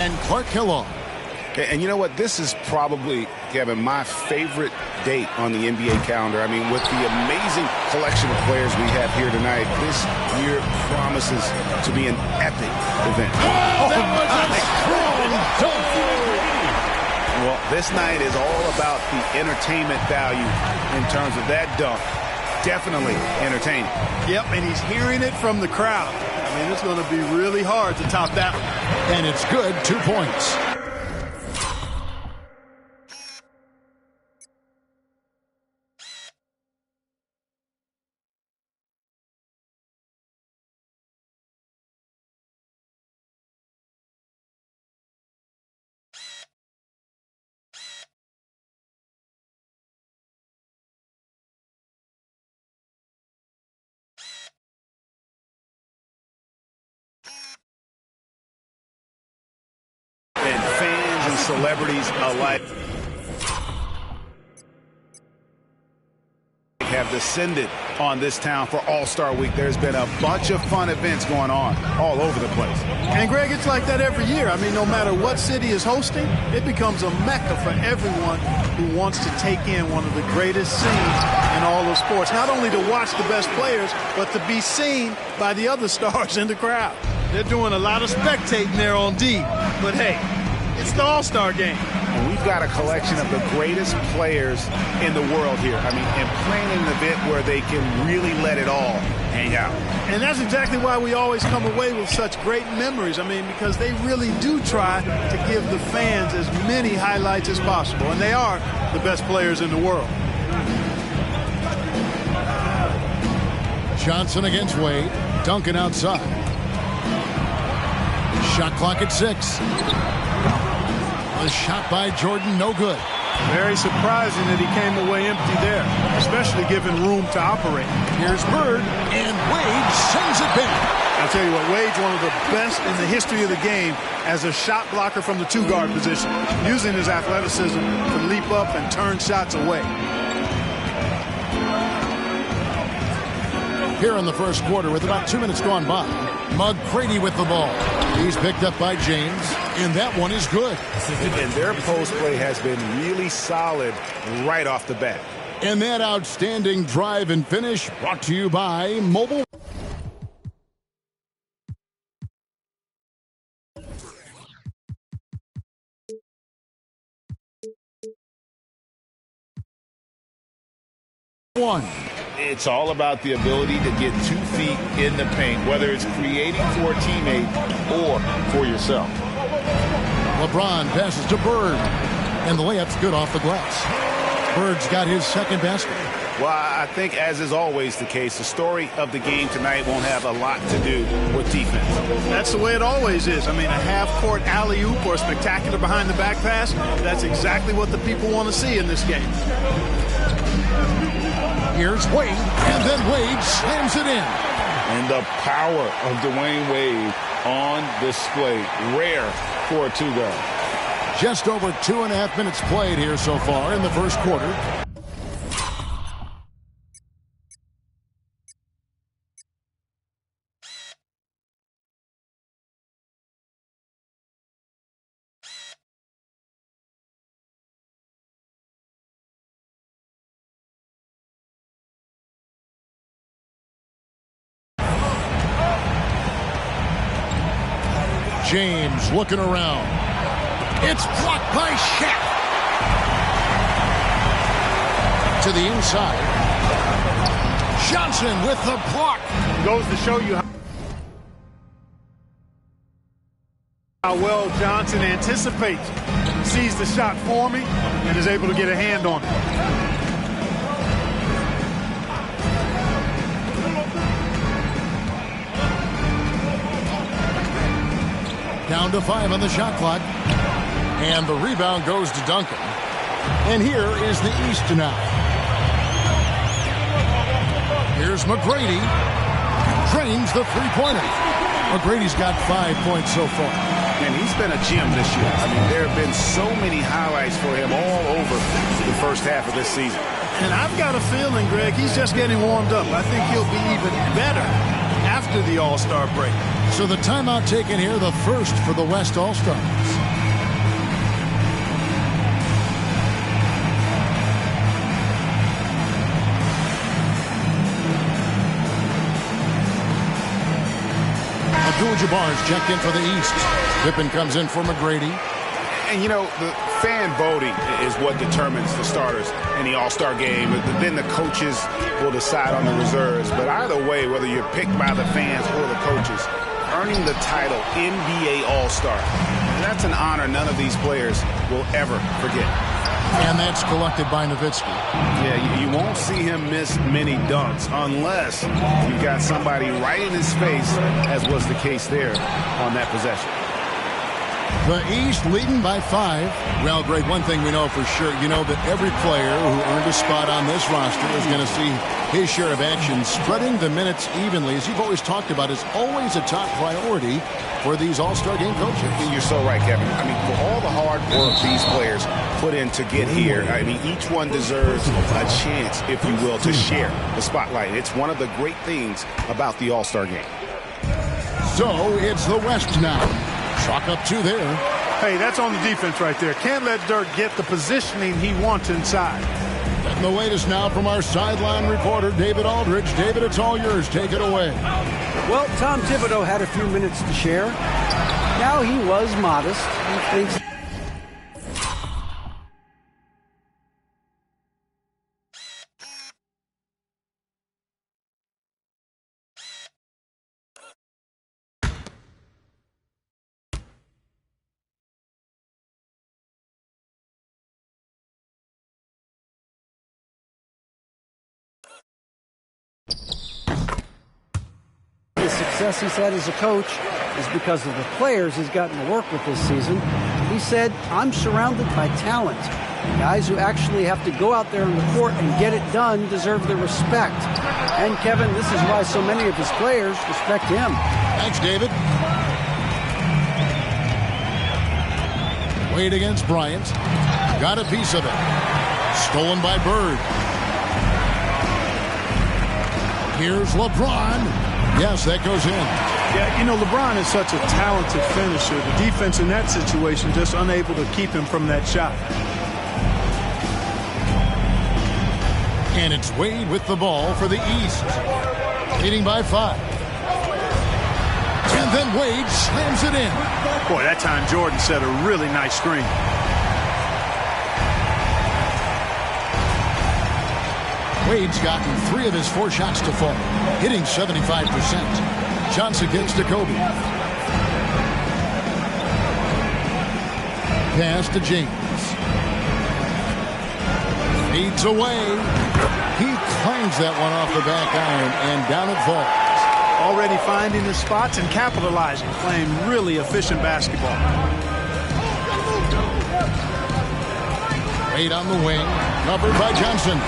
And Clark Kellogg. And you know what? This is probably, Kevin, my favorite date on the NBA calendar. I mean, with the amazing collection of players we have here tonight, this year promises to be an epic event. Oh, that was a strong dunk. Well, this night is all about the entertainment value in terms of that dunk. Definitely entertaining. Yep, and he's hearing it from the crowd. I mean, it's going to be really hard to top that one. And it's good, 2 points. And fans and celebrities alike have descended on this town for All-Star Week. There's been a bunch of fun events going on all over the place. And, Greg, it's like that every year. I mean, no matter what city is hosting, it becomes a mecca for everyone who wants to take in one of the greatest scenes in all of sports. Not only to watch the best players, but to be seen by the other stars in the crowd. They're doing a lot of spectating there on D. But, hey, it's the All-Star game. And we've got a collection of the greatest players in the world here. I mean, and playing an event where they can really let it all hang out. And that's exactly why we always come away with such great memories. I mean, because they really do try to give the fans as many highlights as possible. And they are the best players in the world. Johnson against Wade. Duncan outside. Shot clock at 6. A shot by Jordan, no good. Very surprising that he came away empty there, especially given room to operate. Here's Bird, and Wade sends it back. I'll tell you what, Wade's one of the best in the history of the game as a shot blocker from the two-guard position, using his athleticism to leap up and turn shots away. Here in the first quarter, with about 2 minutes gone by, McGrady with the ball. He's picked up by James, and that one is good. And their post play has been really solid right off the bat. And that outstanding drive and finish brought to you by Mobile. It's all about the ability to get 2 feet in the paint, whether it's creating for a teammate or for yourself. LeBron passes to Bird, and the layup's good off the glass. Bird's got his second basket. Well, I think, as is always the case, the story of the game tonight won't have a lot to do with defense. That's the way it always is. I mean, a half-court alley-oop or a spectacular behind-the-back pass, that's exactly what the people want to see in this game. Here's Wade, and then Wade slams it in. And the power of Dwayne Wade on display. Rare for a two-guard. Just over 2.5 minutes played here so far in the first quarter. James looking around. It's blocked by Shaq. To the inside. Johnson with the block. Goes to show you how well Johnson anticipates. Sees the shot forming and is able to get a hand on it. Down to 5 on the shot clock. And the rebound goes to Duncan. And here is the East now. Here's McGrady. Drains the three-pointer. McGrady's got 5 points so far. And he's been a gem this year. I mean, there have been so many highlights for him all over the first half of this season. And I've got a feeling, Greg, he's just getting warmed up. I think he'll be even better after after the All-Star break. So the timeout taken here, the first for the West All-Stars. Abdul-Jabbar's checked in for the East. Pippen comes in for McGrady. And, you know, the fan voting is what determines the starters in the All-Star game. Then the coaches will decide on the reserves. But either way, whether you're picked by the fans or the coaches, earning the title NBA All-Star, that's an honor none of these players will ever forget. And that's collected by Nowitzki. Yeah, you won't see him miss many dunks unless you've got somebody right in his face, as was the case there on that possession. The East leading by 5. Well, Greg, one thing we know for sure, you know that every player who earned a spot on this roster is going to see his share of action. Spreading the minutes evenly, as you've always talked about, is always a top priority for these All-Star game coaches. You're so right, Kevin. I mean, for all the hard work these players put in to get here, I mean, each one deserves a chance, if you will, to share the spotlight. It's one of the great things about the All-Star game. So it's the West now. Chalk up 2 there. Hey, that's on the defense right there. Can't let Dirk get the positioning he wants inside. And the latest now from our sideline reporter, David Aldridge. David, it's all yours. Take it away. Well, Tom Thibodeau had a few minutes to share. Now he was modest. He thinks the success he's had as a coach is because of the players he's gotten to work with this season. He said, I'm surrounded by talent. Guys who actually have to go out there on the court and get it done deserve the respect. And, Kevin, this is why so many of his players respect him. Thanks, David. Wade against Bryant. Got a piece of it. Stolen by Bird. Here's LeBron. Yes, that goes in. Yeah, you know, LeBron is such a talented finisher. The defense in that situation just unable to keep him from that shot. And it's Wade with the ball for the East. Leading by 5. And then Wade slams it in. Boy, that time Jordan set a really nice screen. Wade's gotten 3 of his 4 shots to fall, hitting 75%. Johnson gets to Kobe. Pass to James. Feeds away. He claims that one off the back iron, and down it falls. Already finding the spots and capitalizing, playing really efficient basketball. Wade on the wing, covered by Johnson.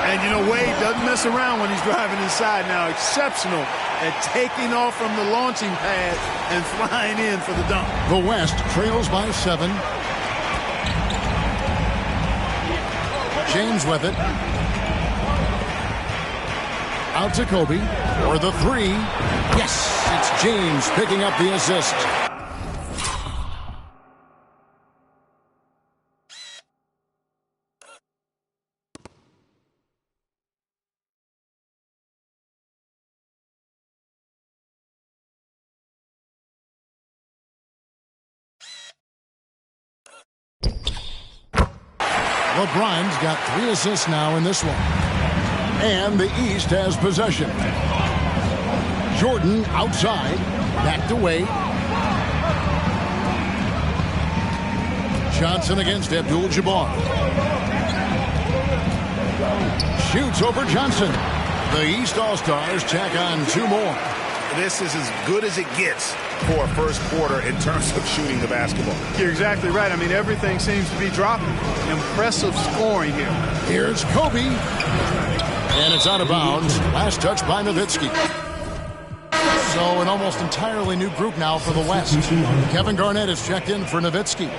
And, you know, Wade doesn't mess around when he's driving inside now. Exceptional at taking off from the launching pad and flying in for the dunk. The West trails by 7. James with it. Out to Kobe for the 3. Yes, it's James picking up the assist. LeBron's got 3 assists now in this one. And the East has possession. Jordan outside. Back to Wade. Johnson against Abdul-Jabbar. Shoots over Johnson. The East All-Stars tack on 2 more. This is as good as it gets for a first quarter in terms of shooting the basketball. You're exactly right. I mean, everything seems to be dropping. Impressive scoring here. Here's Kobe. And it's out of bounds. Last touch by Nowitzki. So an almost entirely new group now for the West. Kevin Garnett has checked in for Nowitzki.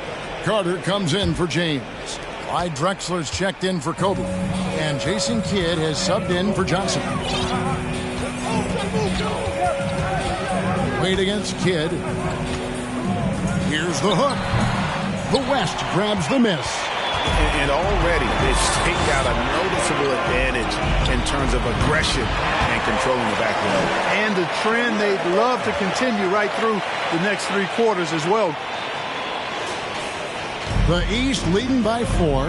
Carter comes in for James. Clyde Drexler's checked in for Kobe. And Jason Kidd has subbed in for Johnson. Wade against Kidd. Here's the hook. The West grabs the miss. And already they've staked out a noticeable advantage in terms of aggression and controlling the back row. And a trend they'd love to continue right through the next 3 quarters as well. The East leading by 4.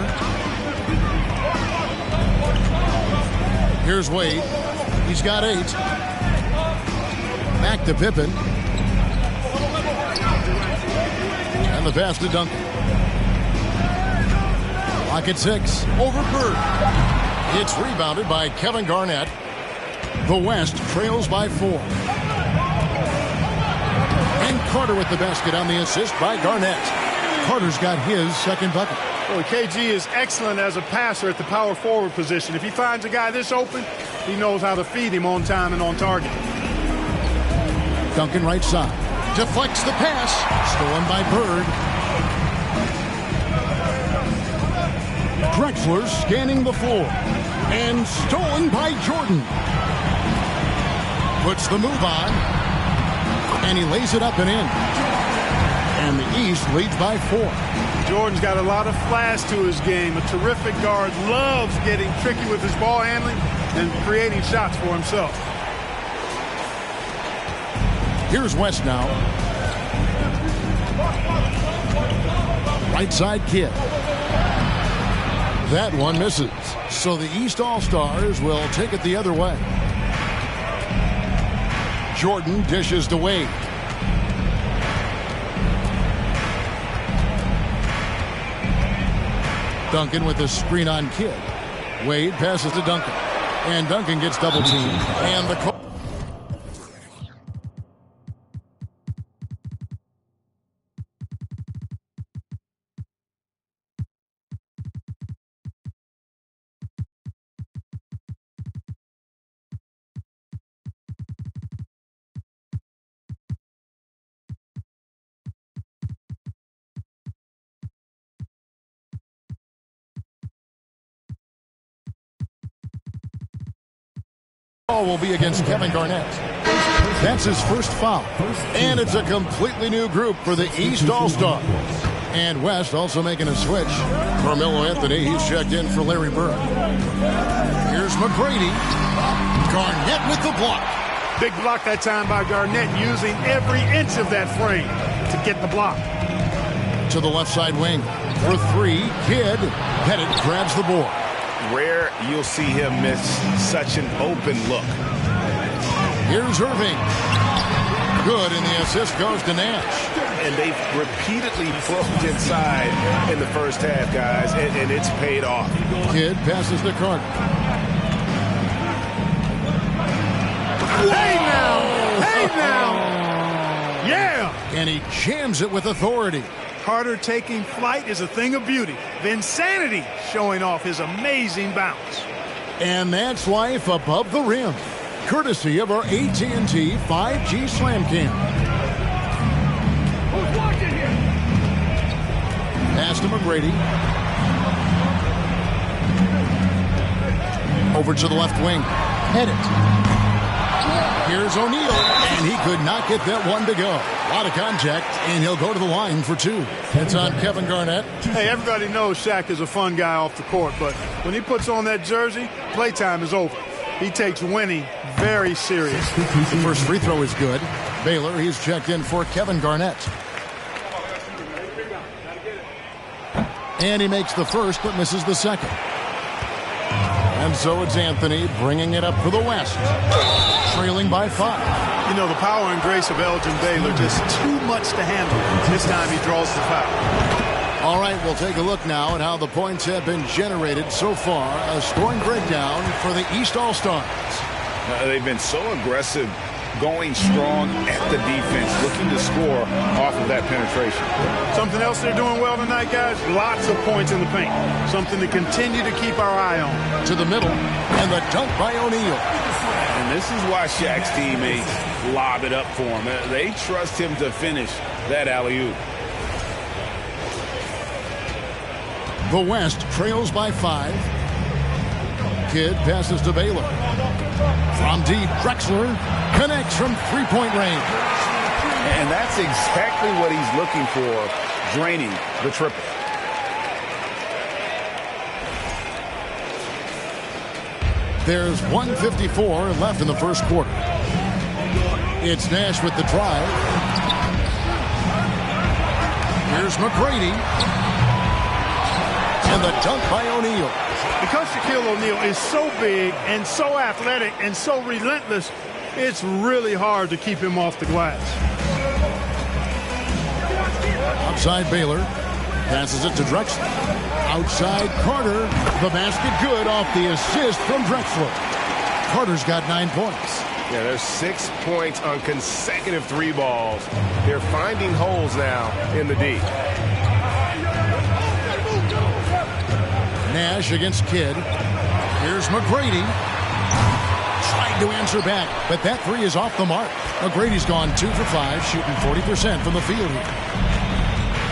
Here's Wade. He's got 8. Back to Pippen. And the pass to Duncan. Clock at 6. Over Bird. It's rebounded by Kevin Garnett. The West trails by 4. And Carter with the basket on the assist by Garnett. Carter's got his second bucket. Well, KG is excellent as a passer at the power forward position. If he finds a guy this open, he knows how to feed him on time and on target. Duncan right side. Deflects the pass. Stolen by Bird. Drexler scanning the floor. And stolen by Jordan. Puts the move on. And he lays it up and in. And the East leads by 4. Jordan's got a lot of flash to his game. A terrific guard. Loves getting tricky with his ball handling and creating shots for himself. Here's West now. Right side Kidd. That one misses. So the East All-Stars will take it the other way. Jordan dishes to Wade. Duncan with the screen on Kidd. Wade passes to Duncan. And Duncan gets double teamed. And the call. Will be against Kevin Garnett. That's his first foul. And it's a completely new group for the East All-Stars. And West also making a switch. Carmelo Anthony, he's checked in for Larry Bird. Here's McGrady. Garnett with the block. Big block that time by Garnett, using every inch of that frame to get the block. To the left side wing. For 3, Kidd. Pettit grabs the board. Rare you'll see him miss such an open look. Here's Irving. Good, and the assist goes to Nash. And they've repeatedly probed inside in the first half, guys, and it's paid off. Kidd passes to Carter. Hey now! Hey now! Yeah! And he jams it with authority. Carter taking flight is a thing of beauty. Vinsanity showing off his amazing bounce. And that's life above the rim. Courtesy of our AT&T 5G Slam Cam. Who's watching here? Pass to McGrady. Over to the left wing. Pettit. Here's O'Neal, and he could not get that one to go. A lot of contact, and he'll go to the line for 2. It's on Kevin Garnett. Hey, everybody knows Shaq is a fun guy off the court, but when he puts on that jersey, playtime is over. He takes winning very serious. The first free throw is good. Baylor, he's checked in for Kevin Garnett. And he makes the first, but misses the second. And so it's Anthony bringing it up for the West. Trailing by 5. You know, the power and grace of Elgin Baylor, just too much to handle. This time he draws the foul. All right, we'll take a look now at how the points have been generated so far. A scoring breakdown for the East All-Stars. They've been so aggressive, going strong at the defense, looking to score off of that penetration. Something else they're doing well tonight, guys? Lots of points in the paint. Something to continue to keep our eye on. To the middle, and the dunk by O'Neal. And this is why Shaq's teammates lob it up for him. They trust him to finish that alley-oop. The West trails by 5. Kidd passes to Baylor. From deep, Drexler connects from 3-point range. And that's exactly what he's looking for, draining the triple. There's 1:54 left in the first quarter. It's Nash with the drive. Here's McGrady. And the dunk by O'Neal. Because Shaquille O'Neal is so big and so athletic and so relentless, it's really hard to keep him off the glass. Outside Baylor. Passes it to Drexler. Outside Carter. The basket good off the assist from Drexler. Carter's got 9 points. Yeah, there's 6 points on consecutive 3 balls. They're finding holes now in the D. Nash against Kidd. Here's McGrady. Tried to answer back, but that 3 is off the mark. McGrady's gone 2 for 5, shooting 40% from the field here.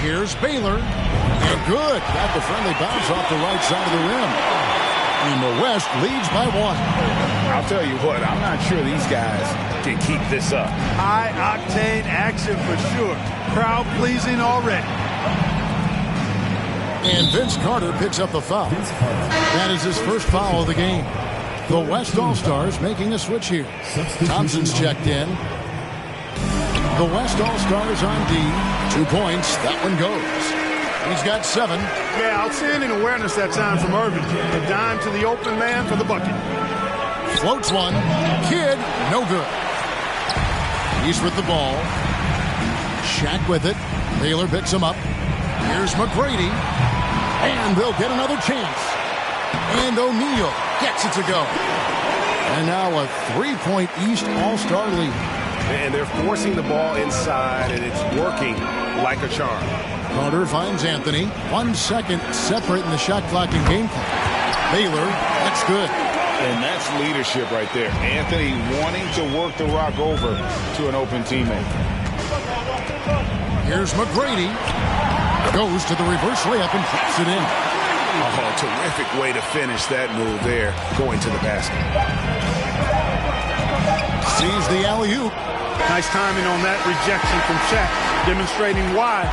Here's Baylor. And good. Got the friendly bounce off the right side of the rim. And the West leads by 1. I'll tell you what, I'm not sure these guys can keep this up. High-octane action for sure. Crowd-pleasing already. And Vince Carter picks up the foul. That is his first foul of the game. The West All-Stars making a switch here. Thompson's checked in. The West All-Stars on D. 2 points. That one goes. He's got 7. Yeah, outstanding awareness that time from Irving. A dime to the open man for the bucket. Floats one. Kidd, no good. He's with the ball. Shaq with it. Baylor picks him up. Here's McGrady. And they'll get another chance. And O'Neal gets it to go. And now a 3-point East All-Star lead. And they're forcing the ball inside, and it's working like a charm. Carter finds Anthony. 1 second separate in the shot clock and game clock. Baylor, that's good. And that's leadership right there. Anthony wanting to work the rock over to an open teammate. Here's McGrady. Goes to the reverse layup and puts it in. Oh, terrific way to finish that move there, going to the basket. Sees the alley-oop. Nice timing on that rejection from Shaq, demonstrating why.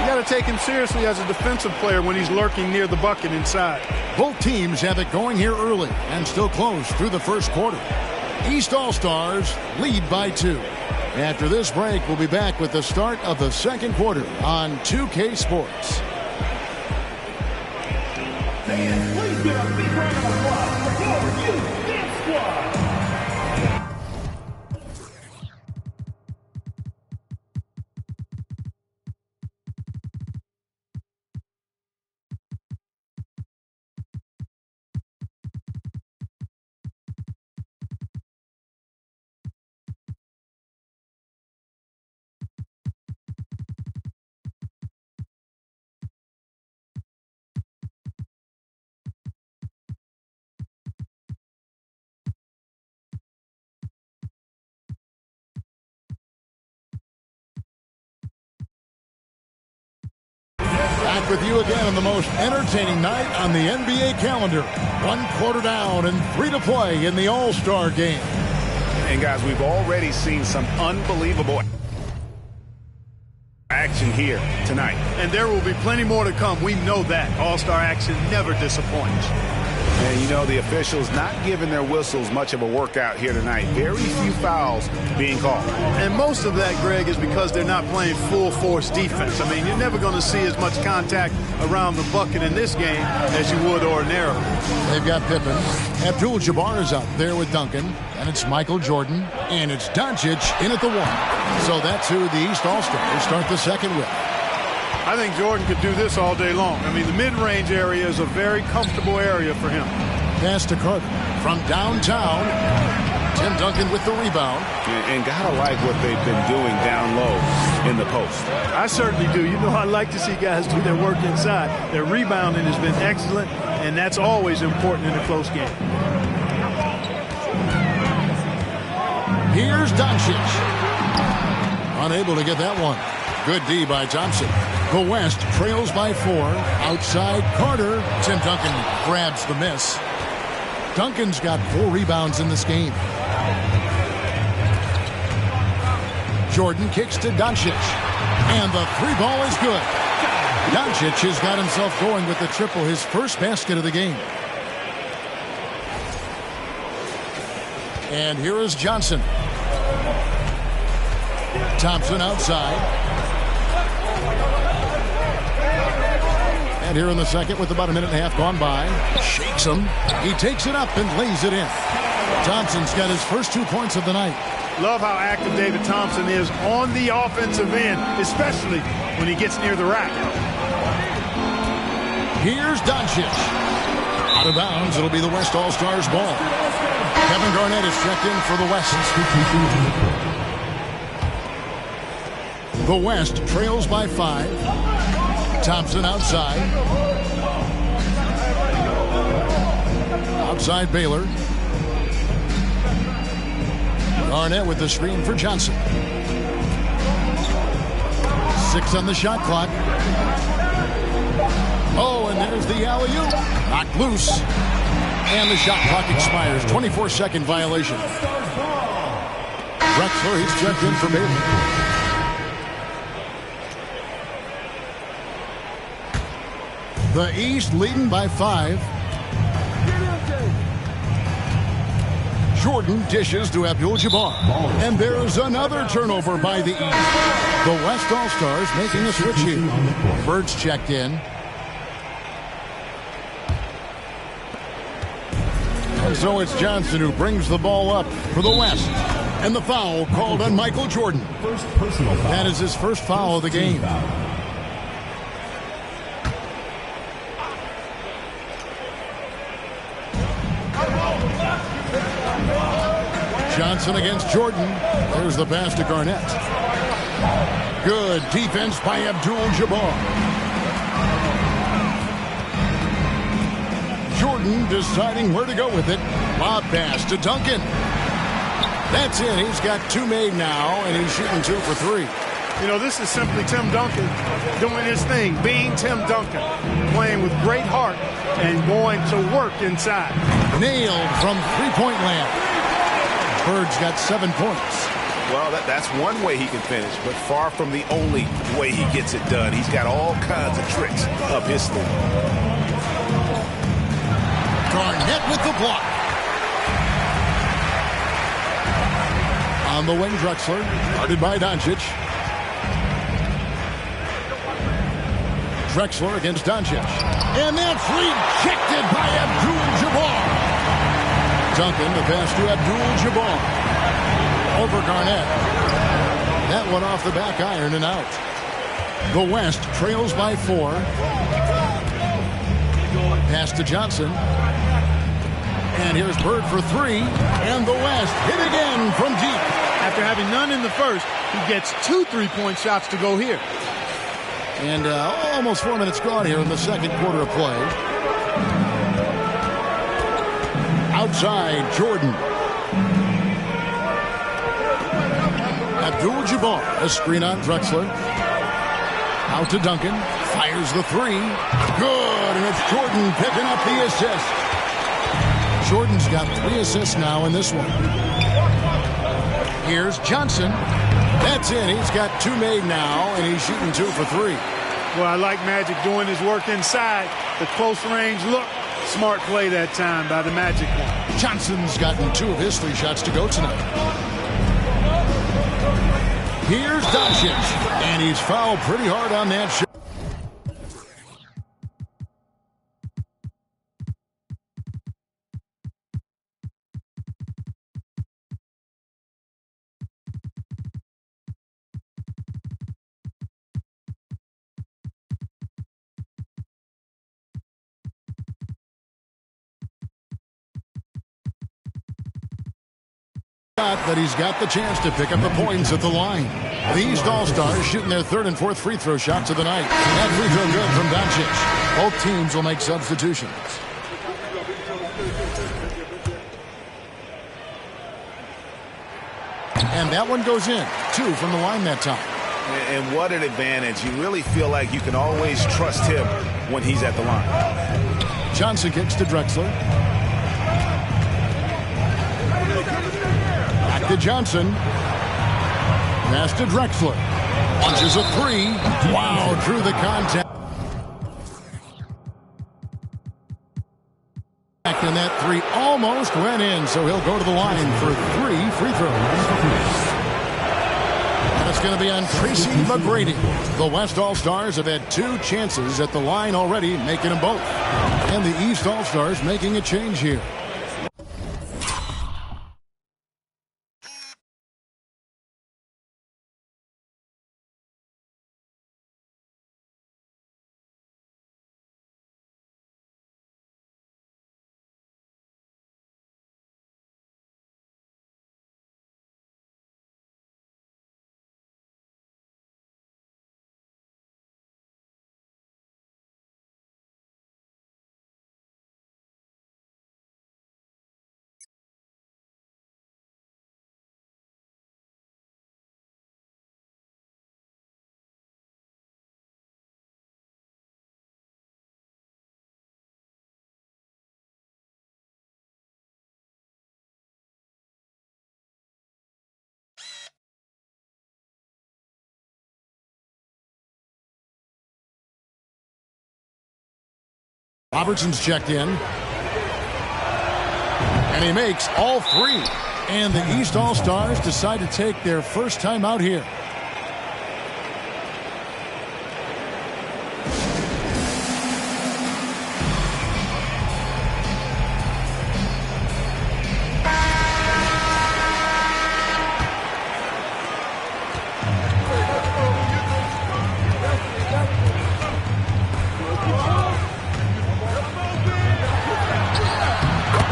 You got to take him seriously as a defensive player when he's lurking near the bucket inside. Both teams have it going here early and still close through the first quarter. East All-Stars lead by 2. After this break, we'll be back with the start of the second quarter on 2K Sports. Fans, please give a big round of applause for your Dance Squad. Back with you again on the most entertaining night on the NBA calendar. 1 quarter down and 3 to play in the All-Star game. And guys, we've already seen some unbelievable action here tonight. And there will be plenty more to come. We know that. All-Star action never disappoints. And you know, the officials not giving their whistles much of a workout here tonight. Very few fouls being called. And most of that, Greg, is because they're not playing full-force defense. I mean, you're never going to see as much contact around the bucket in this game as you would ordinarily. They've got Pippen. Abdul-Jabbar is out there with Duncan. And it's Michael Jordan. And it's Doncic in at the 1. So that's who the East All-Stars start the second with. I think Jordan could do this all day long. I mean, the mid-range area is a very comfortable area for him. Pass to Carter from downtown. Tim Duncan with the rebound. And gotta like what they've been doing down low in the post. I certainly do. You know, I like to see guys do their work inside. Their rebounding has been excellent, and that's always important in a close game. Here's Doncic. Unable to get that one. Good D by Thompson. The West trails by 4. Outside Carter. Tim Duncan grabs the miss. Duncan's got 4 rebounds in this game. Jordan kicks to Doncic. And the three ball is good. Doncic has got himself going with the triple, his first basket of the game. And here is Johnson. Thompson outside. And here in the second with about a minute and a half gone by. Shakes him. He takes it up and lays it in. Thompson's got his first 2 points of the night. Love how active David Thompson is on the offensive end, especially when he gets near the rack. Here's Doncic. Out of bounds, it'll be the West All-Stars ball. Kevin Garnett is checked in for the West. The West trails by 5. Thompson outside. Outside Baylor. Garnett with the screen for Johnson. 6 on the shot clock. Oh, and there's the alley-oop. Knocked loose. And the shot clock expires. 24-second violation. Drexler, he's checked in for Baylor. The East leading by 5. Jordan dishes to Abdul-Jabbar. And there's another turnover by the East. The West All-Stars making a switch here. Bird's checked in. And so it's Johnson who brings the ball up for the West. And the foul called on Michael Jordan. That is his first foul of the game. Johnson against Jordan. There's the pass to Garnett. Good defense by Abdul-Jabbar. Jordan deciding where to go with it. Lob pass to Duncan. That's it. He's got 2 made now, and he's shooting 2 for 3. You know, this is simply Tim Duncan doing his thing, being Tim Duncan, playing with great heart and going to work inside. Nailed from three-point land. Bird's got 7 points. Well, that's one way he can finish, but far from the only way he gets it done. He's got all kinds of tricks up his sleeve. Garnett with the block. On the wing, Drexler, guarded by Doncic. Drexler against Doncic. And that's rejected by Abdul-Jabbar. Duncan, the pass to Abdul-Jabbar. Over Garnett. That one off the back iron and out. The West trails by 4. Pass to Johnson. And here's Bird for 3. And the West hit again from deep. After having none in the first, he gets 2 3-point shots to go here. And almost 4 minutes gone here in the second quarter of play. Outside, Jordan. Abdul-Jabbar, a screen on Drexler. Out to Duncan. Fires the 3. Good, and it's Jordan picking up the assist. Jordan's got 3 assists now in this one. Here's Johnson. That's it. He's got 2 made now, and he's shooting 2 for 3. Well, I like Magic doing his work inside. The close range look. Smart play that time by the Magic one. Johnson's gotten 2 of his 3 shots to go tonight. Here's Doncic, and he's fouled pretty hard on that shot. That he's got the chance to pick up the points at the line. The East All-Stars shooting their 3rd and 4th free throw shots of the night. That free throw good from Doncic. Both teams will make substitutions. And that one goes in. 2 from the line that time. And what an advantage. You really feel like you can always trust him when he's at the line. Johnson kicks to Drexler. To Johnson. Pass to Drexler. Launches a three. Wow, through the contact. And that three almost went in, so he'll go to the line for 3 free throws. And it's going to be on Tracy McGrady. The West All-Stars have had 2 chances at the line already, making them both. And the East All-Stars making a change here. Robertson's checked in. And he makes all 3. And the East All-Stars decide to take their first time out here.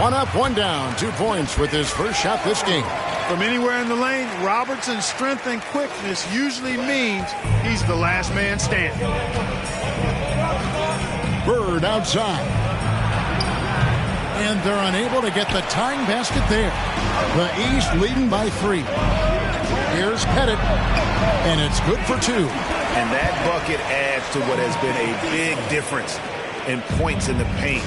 One up, one down. 2 points with his first shot this game. From anywhere in the lane, Robertson's strength and quickness usually means he's the last man standing. Bird outside. And they're unable to get the tying basket there. The East leading by 3. Here's Pettit. And it's good for 2. And that bucket adds to what has been a big difference in points in the paint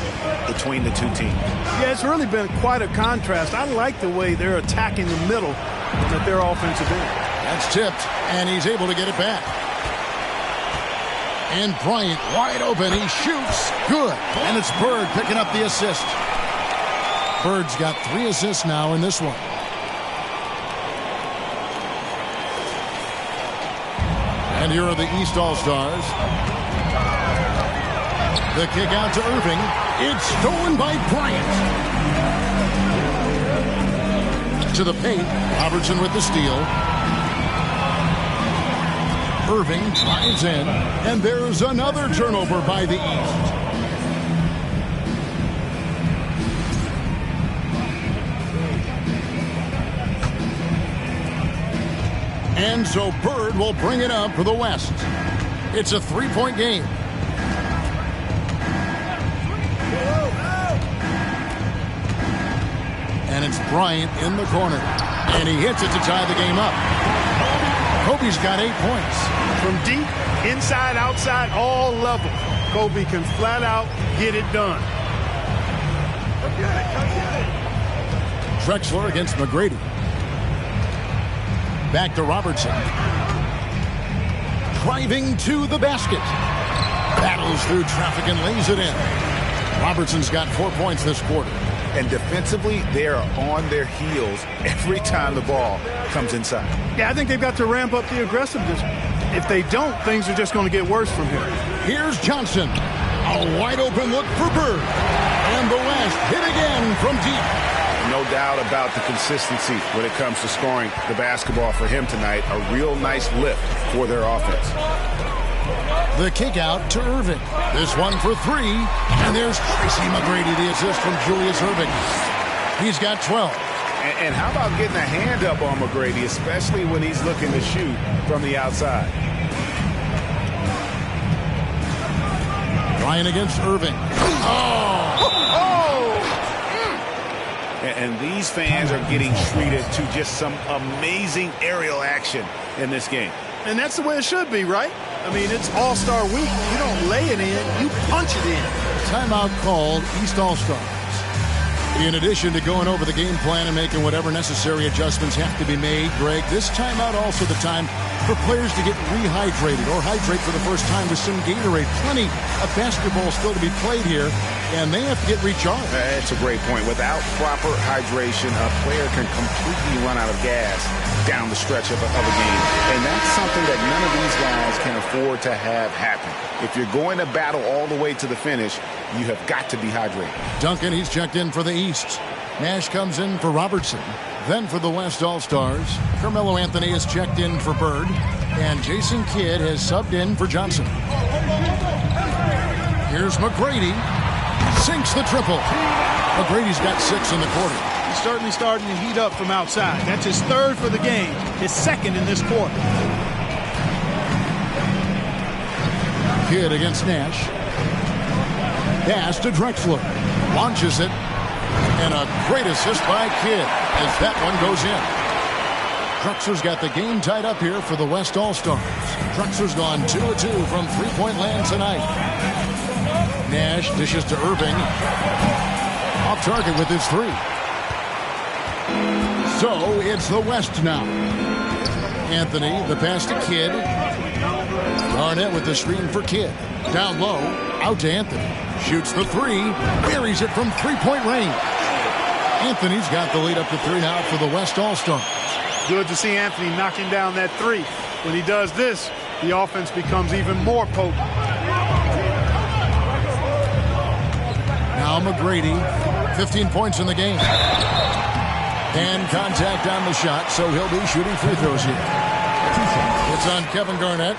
between the 2 teams. Yeah, it's really been quite a contrast. I like the way they're attacking the middle at their offensive end. That's tipped, and he's able to get it back. And Bryant wide open. He shoots. Good. And it's Bird picking up the assist. Bird's got 3 assists now in this one. And here are the East All-Stars. The kick out to Irving. It's stolen by Bryant. To the paint. Robertson with the steal. Irving drives in. And there's another turnover by the East. And so Bird will bring it up for the West. It's a 3-point game. And it's Bryant in the corner. And he hits it to tie the game up. Kobe's got 8 points. From deep, inside, outside, all levels, Kobe can flat out get it done. Drexler against McGrady. Back to Robertson. Driving to the basket. Battles through traffic and lays it in. Robertson's got 4 points this quarter. And defensively, they are on their heels every time the ball comes inside. Yeah, I think they've got to ramp up the aggressiveness. If they don't, things are just going to get worse from here. Here's Johnson. A wide open look for Bird. And the West hit again from deep. No doubt about the consistency when it comes to scoring the basketball for him tonight. A real nice lift for their offense. The kick out to Irving. This one for 3. And there's Tracy McGrady, the assist from Julius Irving. He's got 12. And how about getting a hand up on McGrady, especially when he's looking to shoot from the outside. Ryan against Irving. And these fans are getting treated to just some amazing aerial action in this game. And that's the way it should be, right? I mean, it's All-Star Week. You don't lay it in, you punch it in. Timeout called, East All-Stars. In addition to going over the game plan and making whatever necessary adjustments have to be made, Greg, this timeout also the time for players to get rehydrated or hydrate for the first time with some Gatorade. Plenty of basketball still to be played here, and they have to get recharged. That's a great point. Without proper hydration, a player can completely run out of gas down the stretch of a game. And that's something that none of these guys can afford to have happen. If you're going to battle all the way to the finish, you have got to be hydrated. Duncan, he's checked in for the East. Nash comes in for Robertson. Then for the West All-Stars, Carmelo Anthony has checked in for Bird. And Jason Kidd has subbed in for Johnson. Here's McGrady. Sinks the triple. McGrady's got 6 in the quarter. He's certainly starting to heat up from outside. That's his 3rd for the game, his 2nd in this quarter. Kidd against Nash. Pass to Drexler. Launches it. And a great assist by Kidd as that one goes in. Drexler's got the game tied up here for the West All-Stars. Drexler's gone 2 of 2 from three-point land tonight. Nash dishes to Irving. Off target with his 3. So it's the West now. Anthony, the pass to Kidd. Garnett with the screen for Kidd. Down low, out to Anthony. Shoots the 3, buries it from three-point range. Anthony's got the lead up to 3 now for the West All-Stars. Good to see Anthony knocking down that 3. When he does this, the offense becomes even more potent. Now McGrady, 15 points in the game. And contact on the shot, so he'll be shooting free throws here. It's on Kevin Garnett.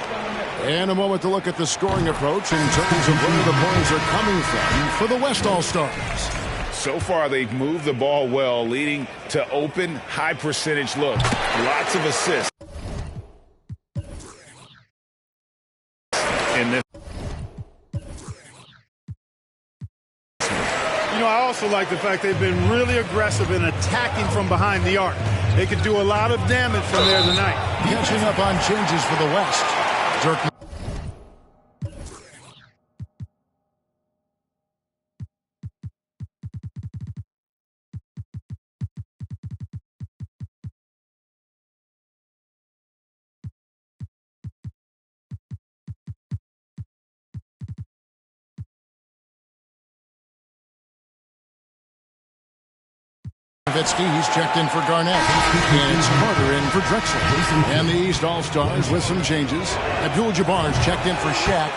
And a moment to look at the scoring approach in terms of where the points are coming from for the West All-Stars. So far, they've moved the ball well, leading to open, high-percentage looks. Lots of assists. And then, I also like the fact they've been really aggressive in attacking from behind the arc. They could do a lot of damage from there tonight. Catching up on changes for the West. Dirk He's checked in for Garnett. And it's Carter in for Drexler. And the East All-Stars with some changes. Abdul-Jabbar's checked in for Shaq.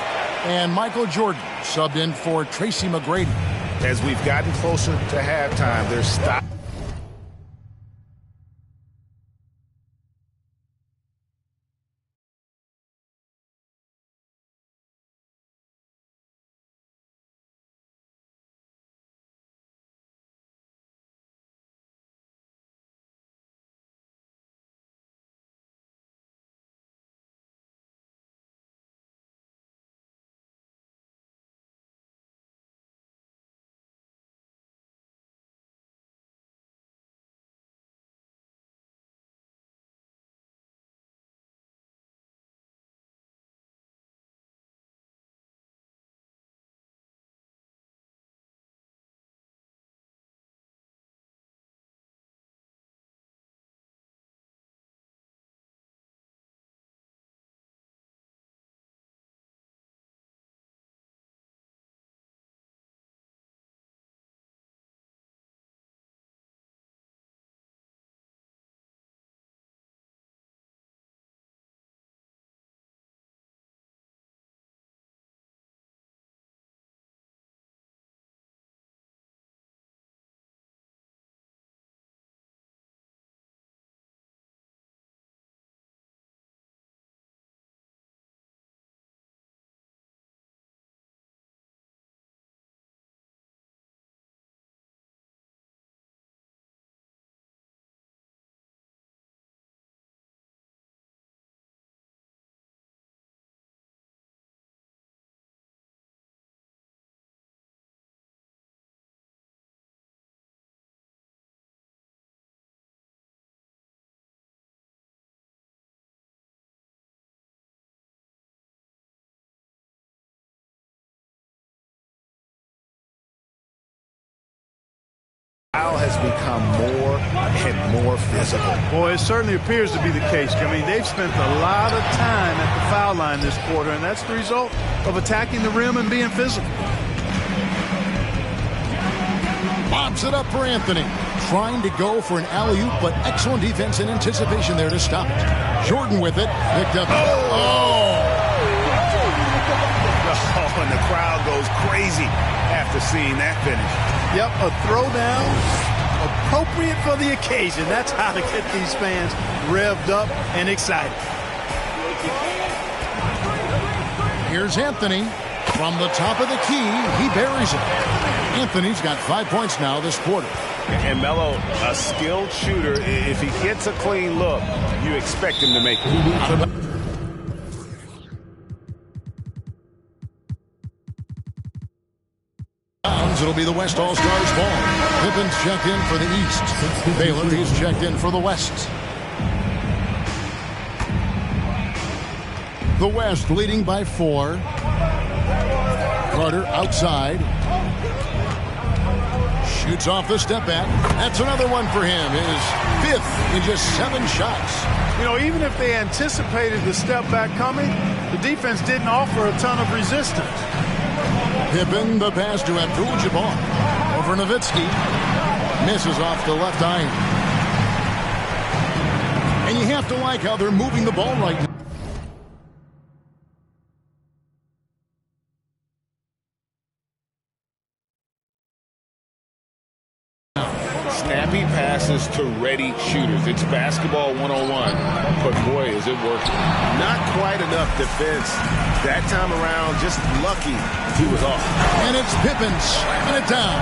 And Michael Jordan subbed in for Tracy McGrady. as we've gotten closer to halftime, there's stop. become more and more physical. Boy, it certainly appears to be the case. I mean, they've spent a lot of time at the foul line this quarter, and that's the result of attacking the rim and being physical. Lobs it up for Anthony. Trying to go for an alley-oop, but excellent defense and anticipation there to stop it. Jordan with it. Picked up. And the crowd goes crazy after seeing that finish. Yep, a throwdown appropriate for the occasion. That's how to get these fans revved up and excited. Here's Anthony. From the top of the key, he buries it. Anthony's got 5 points now this quarter. And Melo, a skilled shooter, if he gets a clean look, you expect him to make it. It'll be the West All-Stars ball. Pippen's checked in for the East. Baylor, he's checked in for the West. The West leading by 4. Carter outside. Shoots off the step back. That's another one for him. His 5th in just 7 shots. You know, even if they anticipated the step back coming, the defense didn't offer a ton of resistance. Pippen, the pass to Abdul-Jabbar. Over Nowitzki. Misses off the left iron. And you have to like how they're moving the ball right now. Snappy passes to ready shooters. It's basketball 101. But boy, is it working. Not quite enough defense that time around. Just lucky he was off. And it's Pippen slamming it down.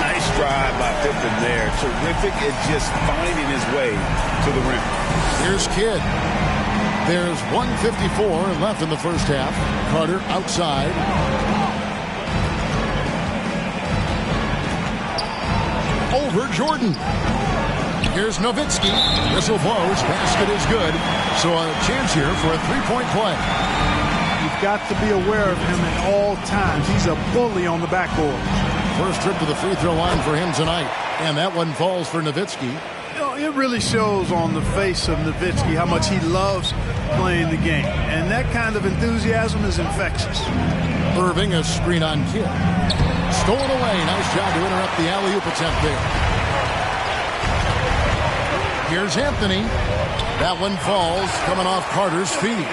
Nice drive by Pippen there. Terrific at just finding his way to the rim. Here's Kidd. There's 1:54 left in the first half. Carter outside. Over Jordan. Here's Nowitzki. Whistle blows. Basket is good. So a chance here for a 3-point play. You've got to be aware of him at all times. He's a bully on the backboard. First trip to the free throw line for him tonight. And that one falls for Nowitzki. You know, it really shows on the face of Nowitzki how much he loves playing the game. And that kind of enthusiasm is infectious. Irving, a screen on Kidd. Stolen away. Nice job to interrupt the alley-oop attempt there. Here's Anthony. That one falls, coming off Carter's feet.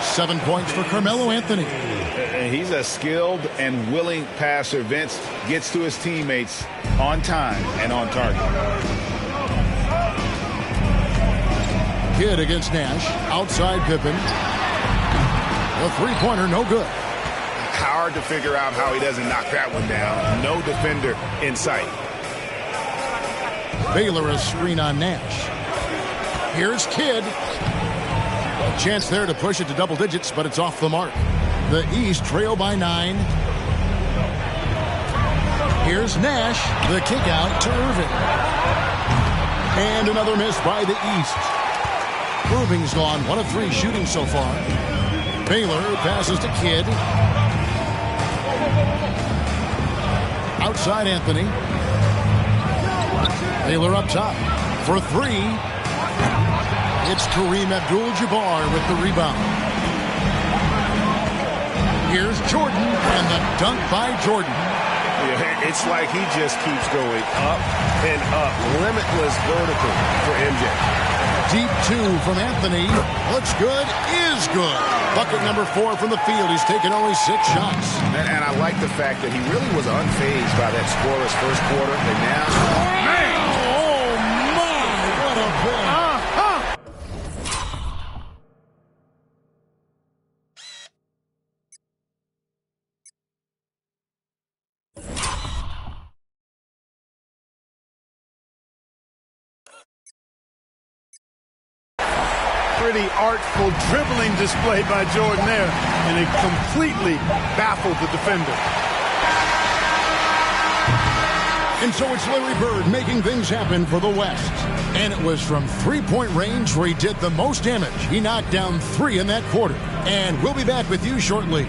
7 points for Carmelo Anthony. He's a skilled and willing passer. Vince gets to his teammates on time and on target. Kidd against Nash. Outside Pippen. The three-pointer, no good. Hard to figure out how he doesn't knock that one down. No defender in sight. Baylor a screen on Nash. Here's Kidd. A chance there to push it to double digits, but it's off the mark. The East trail by 9. Here's Nash. The kick out to Irving. And another miss by the East. Irving's gone 1 of 3 shooting so far. Baylor passes to Kidd. Outside Anthony. Baylor up top for 3. It's Kareem Abdul-Jabbar with the rebound. Here's Jordan and the dunk by Jordan. Yeah, it's like he just keeps going up and up. Limitless vertical for MJ. Deep 2 from Anthony. Looks good, is good. Bucket number 4 from the field. He's taken only 6 shots. And I like the fact that he really was unfazed by that scoreless first quarter. And now... Man! Oh, my! What a play. Pretty artful dribbling display by Jordan there, and it completely baffled the defender. And so it's Larry Bird making things happen for the West. And it was from three-point range where he did the most damage. He knocked down 3 in that quarter. And we'll be back with you shortly.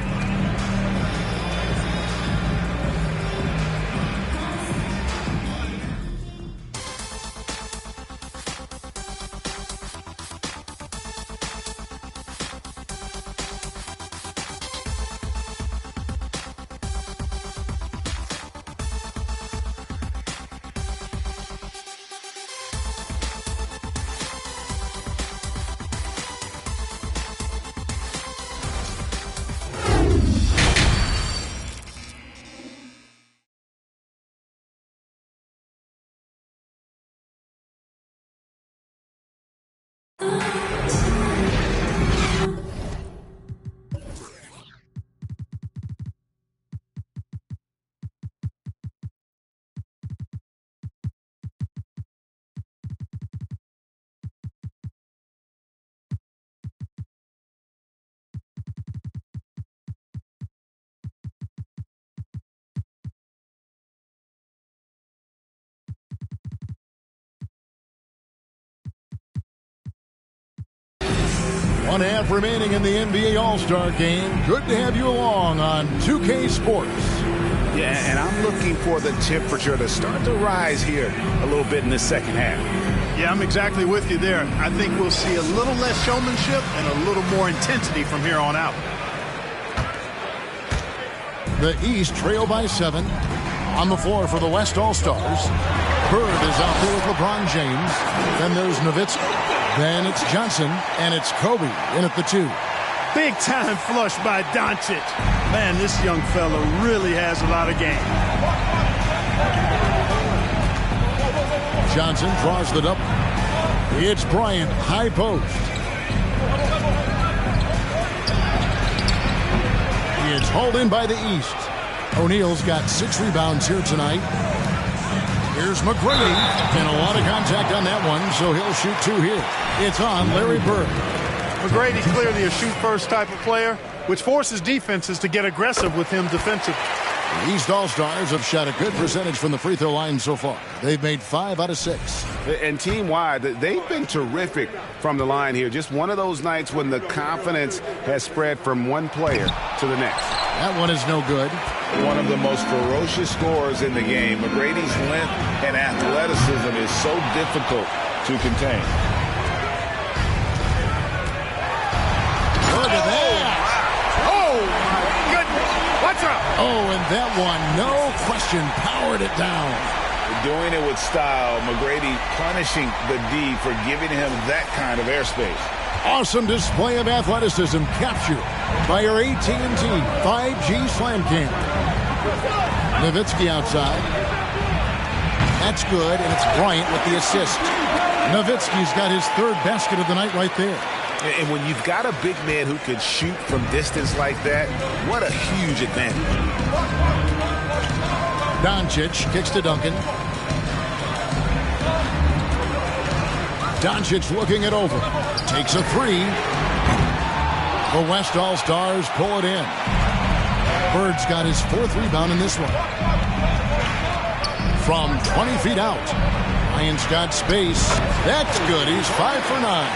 1/2 remaining in the NBA All-Star Game. Good to have you along on 2K Sports. Yeah, and I'm looking for the temperature to start to rise here a little bit in the second half. Yeah, I'm exactly with you there. I think we'll see a little less showmanship and a little more intensity from here on out. The East trail by 7. On the floor for the West All-Stars. Bird is out there with LeBron James. Then there's Nowitzki. Then it's Johnson, and it's Kobe in at the 2. Big time flush by Doncic. Man, this young fella really has a lot of game. Johnson draws the double. It's Bryant, high post. It's hauled in by the East. O'Neal's got 6 rebounds here tonight. Here's McGrady, and a lot of contact on that one, so he'll shoot 2 here. It's on Larry Bird. McGrady clearly a shoot-first type of player, which forces defenses to get aggressive with him defensively. The East All-Stars have shot a good percentage from the free throw line so far. They've made 5 out of 6. And team-wide, they've been terrific from the line here. Just one of those nights when the confidence has spread from one player to the next. That one is no good. One of the most ferocious scorers in the game. McGrady's length and athleticism is so difficult to contain. Look at that. Oh, my goodness. What's up? Oh, and that one, no question, powered it down. Doing it with style. McGrady punishing the D for giving him that kind of airspace. Awesome display of athleticism captured by our AT&T 5G Slam Cam. Nowitzki outside. That's good, and it's Bryant with the assist. Nowitzki's got his 3rd basket of the night right there. And when you've got a big man who can shoot from distance like that, what a huge advantage. Doncic kicks to Duncan. Doncic looking it over. Takes a 3. The West All-Stars pull it in. Bird's got his 4th rebound in this one. From 20 feet out. Ryan's got space. That's good. He's 5 for 9.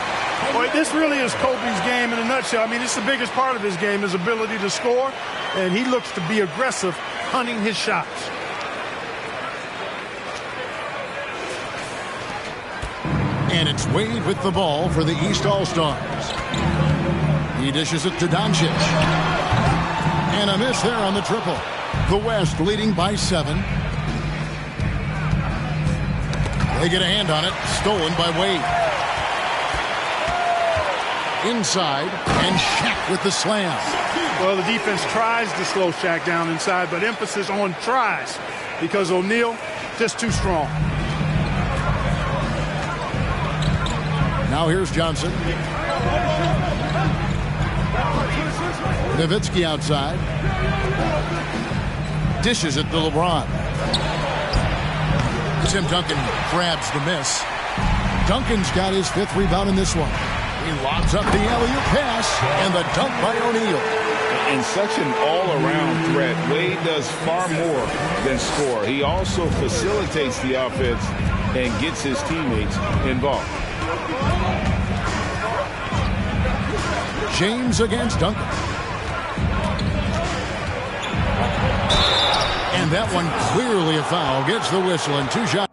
Boy, this really is Kobe's game in a nutshell. I mean, it's the biggest part of his game, his ability to score, and he looks to be aggressive, hunting his shots. And it's Wade with the ball for the East All-Stars. He dishes it to Doncic. And a miss there on the triple. The West leading by 7. They get a hand on it. Stolen by Wade. Inside, and Shaq with the slam. Well, the defense tries to slow Shaq down inside, but emphasis on tries because O'Neal just too strong. Now here's Johnson. Nowitzki outside. Dishes it to LeBron. Tim Duncan grabs the miss. Duncan's got his 5th rebound in this one. He lobs up the alley-oop pass, and the dunk by O'Neal. And such an all-around threat. Wade does far more than score. He also facilitates the offense and gets his teammates involved. James against Duncan. And that one clearly a foul. Gets the whistle and 2 shots.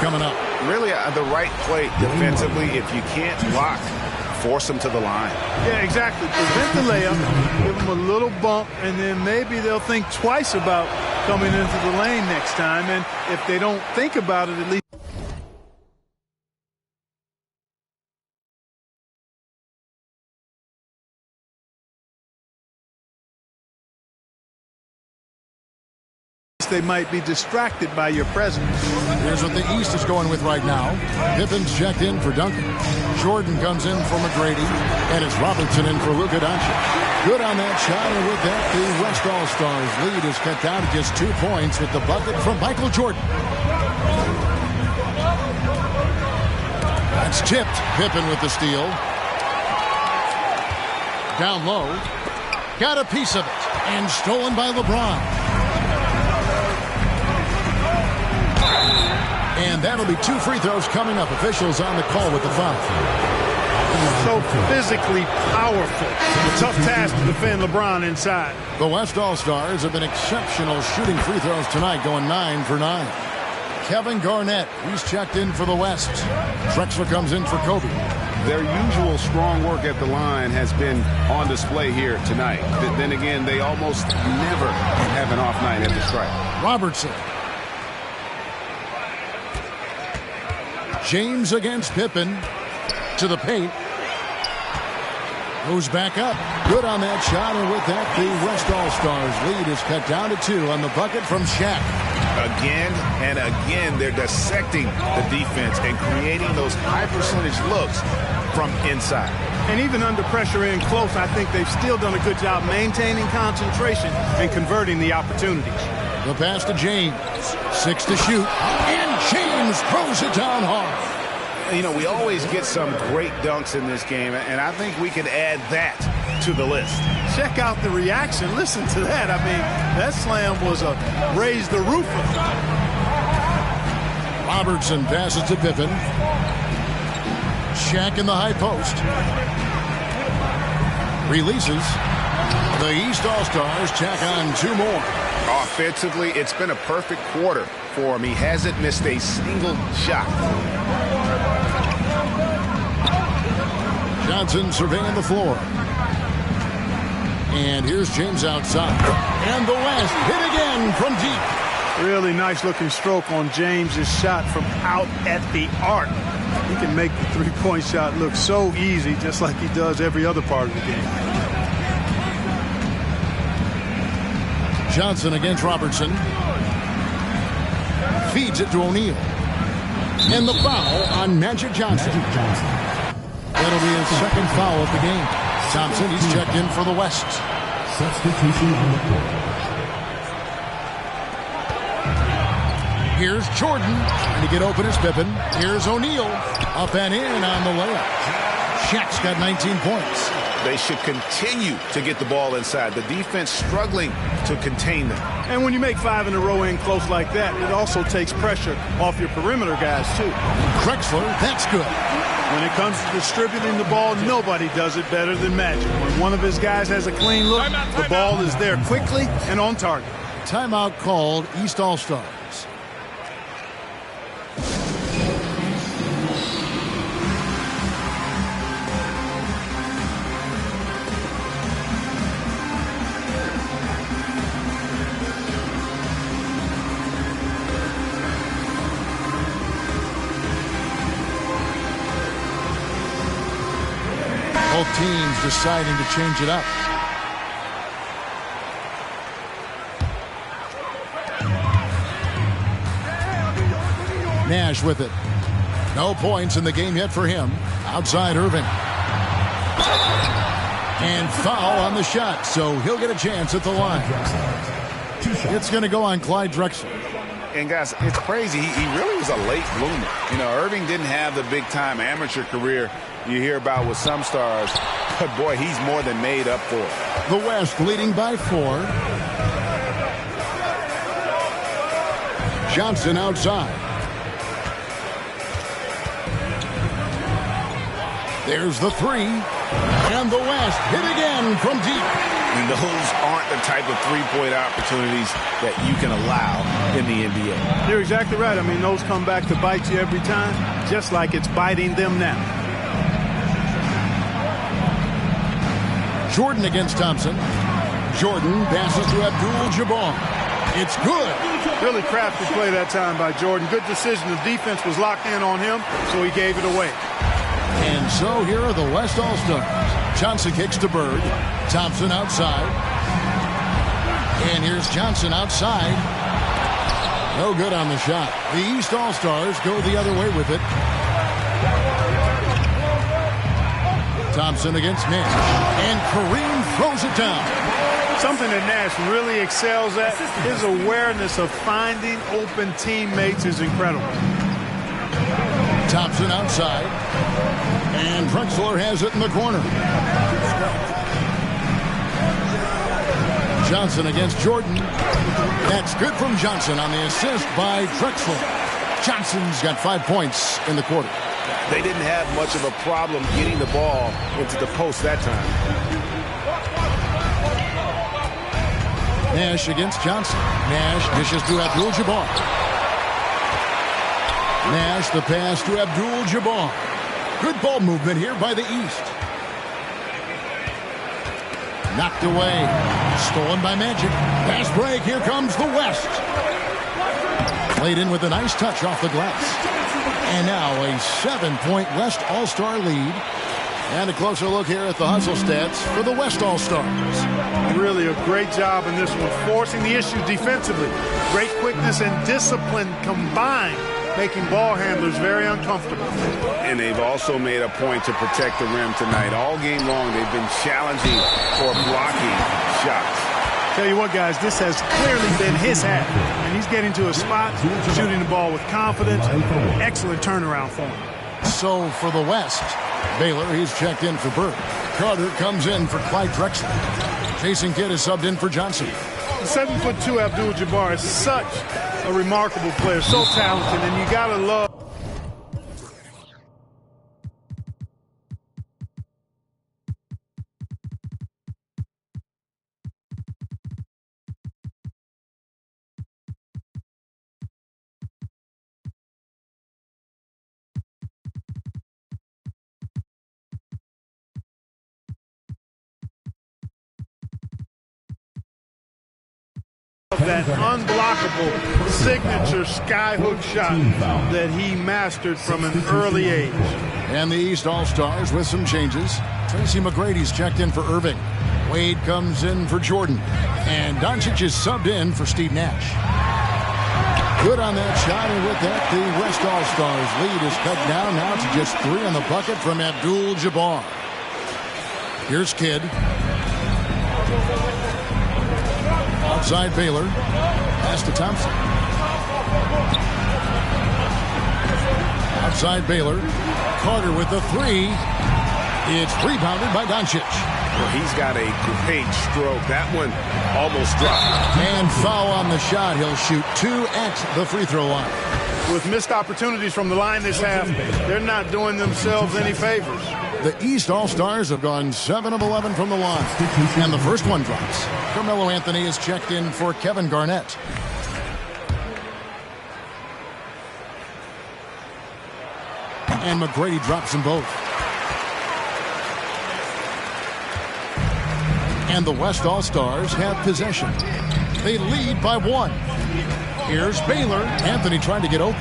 Coming up. Really the right play defensively. If you can't block, force them to the line. Yeah, exactly. Prevent the layup, give them a little bump, and then maybe they'll think twice about coming into the lane next time. And if they don't think about it, at least least they might be distracted by your presence. Here's what the East is going with right now. Pippen's checked in for Duncan. Jordan comes in for McGrady. And it's Robertson in for Luka Doncic. Good on that shot, and with that, the West All-Stars lead is cut down to just 2 points with the bucket from Michael Jordan. That's tipped. Pippen with the steal. Down low. Got a piece of it. And stolen by LeBron. And that'll be 2 free throws coming up. Officials on the call with the foul. So physically powerful. A tough task to defend LeBron inside. The West All-Stars have been exceptional shooting free throws tonight, going 9 for 9. Kevin Garnett, he's checked in for the West. Drexler comes in for Kobe. Their usual strong work at the line has been on display here tonight. Then again, they almost never have an off night at the stripe. Robertson. James against Pippen. To the paint. Goes back up. Good on that shot, and with that, the West All-Stars lead is cut down to 2 on the bucket from Shaq. Again and again, they're dissecting the defense and creating those high-percentage looks from inside. And even under pressure in close, I think they've still done a good job maintaining concentration and converting the opportunities. The pass to James. 6 to shoot. And James throws it down hard. You know, we always get some great dunks in this game, and I think we can add that to the list. Check out the reaction. Listen to that. I mean, that slam was a raise the roof. Robertson passes to Pippen. Shaq in the high post. Releases. The East All-Stars check on 2 more. Offensively, it's been a perfect quarter for him. He hasn't missed a single shot. Johnson surveying the floor. And here's James outside. And the West hit again from deep. Really nice looking stroke on James's shot from out at the arc. He can make the three-point shot look so easy, just like he does every other part of the game. Johnson against Robertson. Feeds it to O'Neal. And the foul on Magic Johnson. That'll be his second foul of the game. Thompson, he's checked in for the West. Substitution on the court. Here's Jordan trying to get open as Pippen. Here's O'Neal up and in on the layup. Shaq's got 19 points. They should continue to get the ball inside. The defense struggling to contain them. And when you make 5 in a row in close like that, it also takes pressure off your perimeter guys, too. Drexler, that's good. When it comes to distributing the ball, nobody does it better than Magic. When one of his guys has a clean look, the ball is there quickly and on target. Timeout called, East All-Stars. Both teams deciding to change it up. Nash with it. No points in the game yet for him. Outside Irving. And foul on the shot, so he'll get a chance at the line. It's going to go on Clyde Drexler. And guys, it's crazy. He really was a late bloomer. You know, Irving didn't have the big-time amateur career you hear about with some stars, but boy, he's more than made up for it. The West leading by 4. Johnson outside. There's the 3. And the West hit again from deep. And those aren't the type of three-point opportunities that you can allow in the NBA. You're exactly right. I mean, those come back to bite you every time, just like it's biting them now. Jordan against Thompson. Jordan passes to Abdul-Jabbar. It's good. Really crafty play that time by Jordan. Good decision. The defense was locked in on him, so he gave it away. And so here are the West All-Stars. Johnson kicks to Bird. Thompson outside. And here's Johnson outside. No good on the shot. The East All-Stars go the other way with it. Thompson against Nash. And Kareem throws it down. Something that Nash really excels at, his awareness of finding open teammates is incredible. Thompson outside. And Drexler has it in the corner. Johnson against Jordan. That's good from Johnson on the assist by Drexler. Johnson's got 5 points in the quarter. They didn't have much of a problem getting the ball into the post that time. Nash against Johnson. Nash dishes to Abdul-Jabbar. Nash the pass to Abdul-Jabbar. Good ball movement here by the East. Knocked away. Stolen by Magic. Pass break. Here comes the West. Played in with a nice touch off the glass. And now a 7-point West All-Star lead. And a closer look here at the hustle stats for the West All-Stars. Really a great job in this one, forcing the issues defensively. Great quickness and discipline combined, making ball handlers very uncomfortable. And they've also made a point to protect the rim tonight. All game long, they've been challenging or blocking shots. Tell you what, guys, this has clearly been his half. And he's getting to a spot, shooting the ball with confidence. Excellent turnaround for him. So for the West, Baylor, he's checked in for Bird. Carter comes in for Clyde Drexler. Jason Kidd is subbed in for Johnson. The 7'2" Abdul-Jabbar is such a remarkable player, so talented, and you gotta love. That unblockable signature skyhook shot that he mastered from an early age. And the East All-Stars with some changes. Tracy McGrady's checked in for Irving. Wade comes in for Jordan. And Doncic is subbed in for Steve Nash. Good on that shot, and with that, the West All-Stars lead is cut down now to just 3 on the bucket from Abdul-Jabbar. Here's Kidd. Outside Baylor. Pass to Thompson. Outside Baylor. Carter with the 3. It's rebounded by Doncic. Well, he's got a great stroke. That one almost dropped. And foul on the shot. He'll shoot 2 at the free throw line. With missed opportunities from the line this half, they're not doing themselves any favors. The East All-Stars have gone 7 of 11 from the line. And the first one drops. Carmelo Anthony is checked in for Kevin Garnett. And McGrady drops them both. And the West All-Stars have possession. They lead by 1. Here's Baylor. Anthony trying to get open.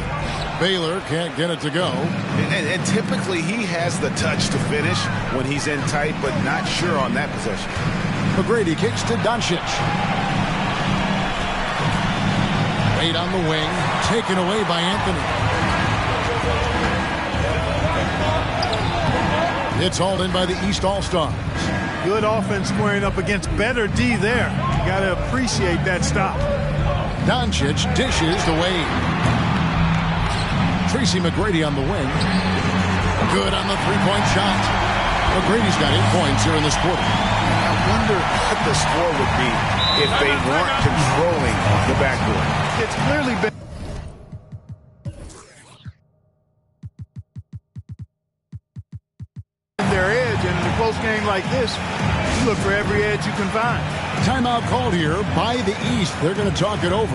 Baylor can't get it to go. And typically he has the touch to finish when he's in tight, but not sure on that possession. McGrady kicks to Doncic. Wade on the wing. Taken away by Anthony. It's hauled in by the East All-Stars. Good offense squaring up against better D there. You got to appreciate that stop. Doncic dishes to Wade. Tracy McGrady on the wing. Good on the three-point shot. McGrady's got 8 points here in this quarter. I wonder what the score would be if they weren't controlling the backcourt. It's clearly been their edge, and in a close game like this, you look for every edge you can find. Timeout called here by the East. They're going to talk it over.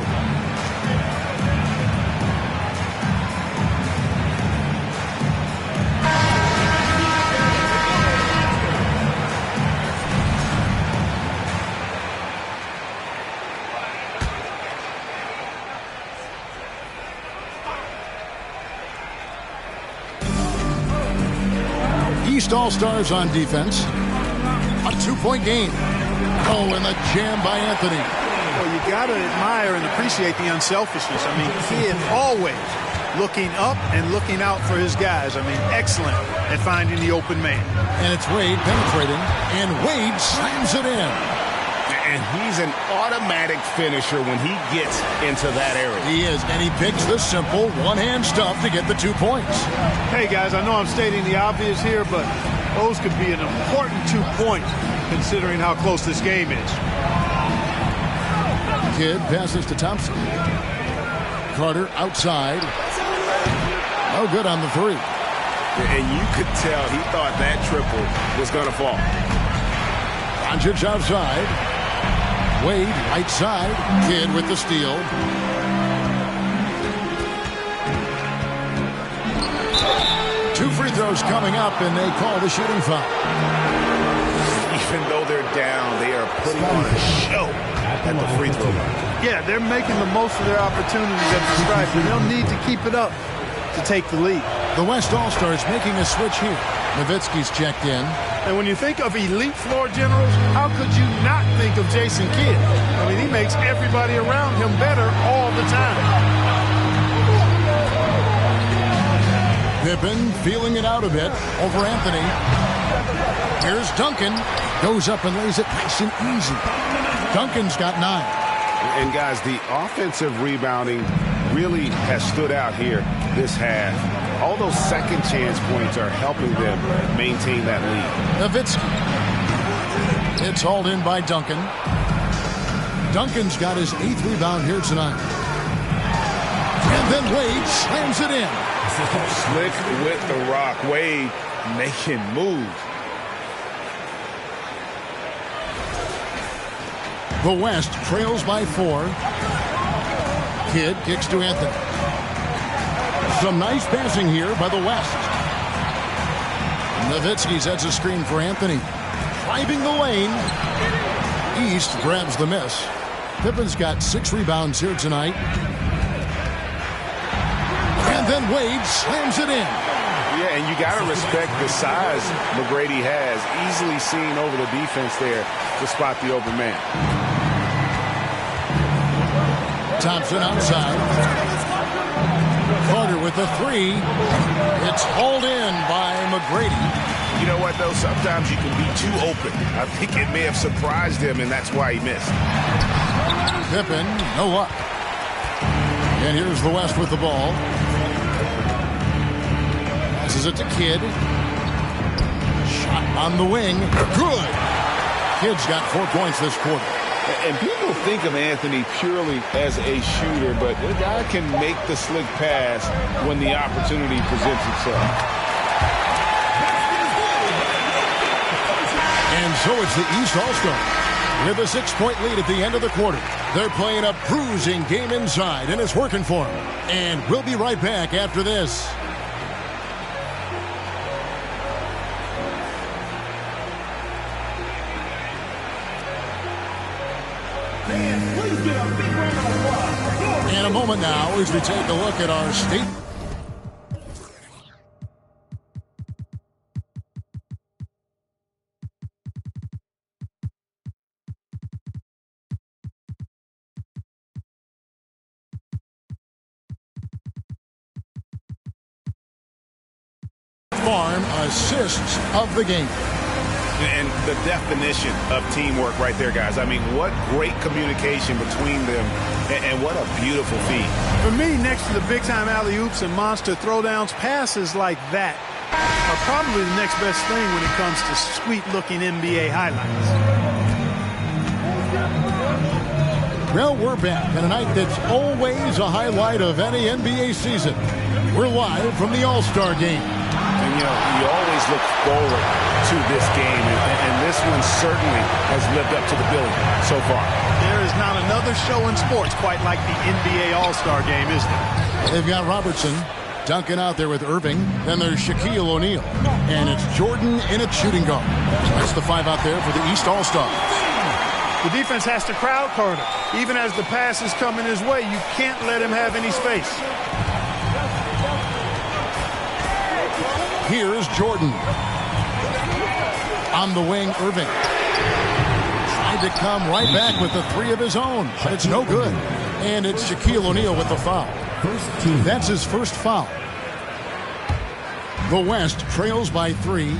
East All-Stars on defense. A 2-point game. Oh, and the jam by Anthony. Well, you got to admire and appreciate the unselfishness. I mean, Kidd always looking up and looking out for his guys. I mean, excellent at finding the open man. And it's Wade penetrating, and Wade slams it in. And he's an automatic finisher when he gets into that area. He is, and he picks the simple one-hand stuff to get the 2 points. Hey, guys, I know I'm stating the obvious here, but those could be an important 2 points considering how close this game is. Kidd passes to Thompson. Carter outside. No good on the three. And you could tell he thought that triple was going to fall. Doncic outside. Wade right side. Kidd with the steal. Two free throws coming up, and they call the shooting foul. Even though they're down, they are putting on a show at the free throw line. Yeah, they're making the most of their opportunities at the stripe, and they'll need to keep it up to take the lead. The West All-Stars making a switch here. Nowitzki's checked in. And when you think of elite floor generals, how could you not think of Jason Kidd? I mean, he makes everybody around him better all the time. Pippen feeling it out a bit over Anthony. Here's Duncan. Goes up and lays it nice and easy. Duncan's got 9. And guys, the offensive rebounding really has stood out here this half. All those second chance points are helping them maintain that lead. Nowitzki. It's hauled in by Duncan. Duncan's got his 8th rebound here tonight. And then Wade slams it in. Slick with the rock. Wade making moves. The West trails by 4. Kidd kicks to Anthony. Some nice passing here by the West. Nowitzki sets a screen for Anthony. Driving the lane. East grabs the miss. Pippen's got 6 rebounds here tonight. And then Wade slams it in. Yeah, and you got to respect the size McGrady has. Easily seen over the defense there to spot the open man. Thompson outside. Carter with the 3. It's hauled in by McGrady. You know what, though? Sometimes you can be too open. I think it may have surprised him, and that's why he missed. Pippen, no luck. And here's the West with the ball. Passes it to Kidd. Shot on the wing. Good. Kidd's got 4 points this quarter. And people think of Anthony purely as a shooter, but the guy can make the slick pass when the opportunity presents itself. And so it's the East All-Stars with a 6-point lead at the end of the quarter. They're playing a bruising game inside, and it's working for them. And we'll be right back after this. In a moment now, as we take a look at our state. Farm assists of the game. And the definition of teamwork right there, guys. I mean, what great communication between them, and what a beautiful feat. For me, next to the big-time alley-oops and monster throwdowns, passes like that are probably the next best thing when it comes to sweet-looking NBA highlights. Well, we're back on a night that's always a highlight of any NBA season. We're live from the All-Star Game. And, you know, you always look forward to this game, and this one certainly has lived up to the billing so far. There is not another show in sports quite like the NBA All-Star Game, is there? They've got Robertson, Duncan out there with Irving. Then there's Shaquille O'Neal. And it's Jordan in at shooting guard. That's the 5 out there for the East All-Stars. The defense has to crowd Carter. Even as the pass is coming his way, you can't let him have any space. Here's Jordan. On the wing, Irving. Tried to come right back with the 3 of his own, but it's no good. And it's Shaquille O'Neal with the foul. That's his first foul. The West trails by 3.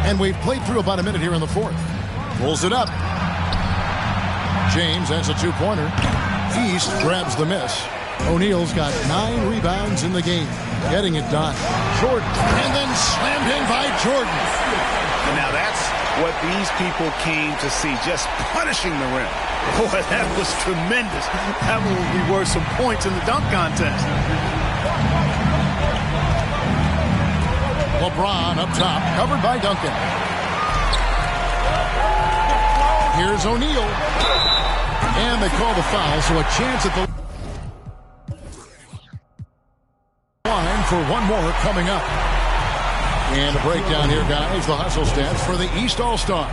And we've played through about a minute here in the fourth. Pulls it up. James has a 2-pointer. East grabs the miss. O'Neal's got 9 rebounds in the game. Getting it done. Jordan. And then slammed in by Jordan. And now that's what these people came to see. Just punishing the rim. Boy, that was tremendous. That one would be worth some points in the dunk contest. LeBron up top, covered by Duncan. Here's O'Neal. And they call the foul, so a chance at the line for one more coming up. And a breakdown here, guys. The hustle stats for the East All-Stars.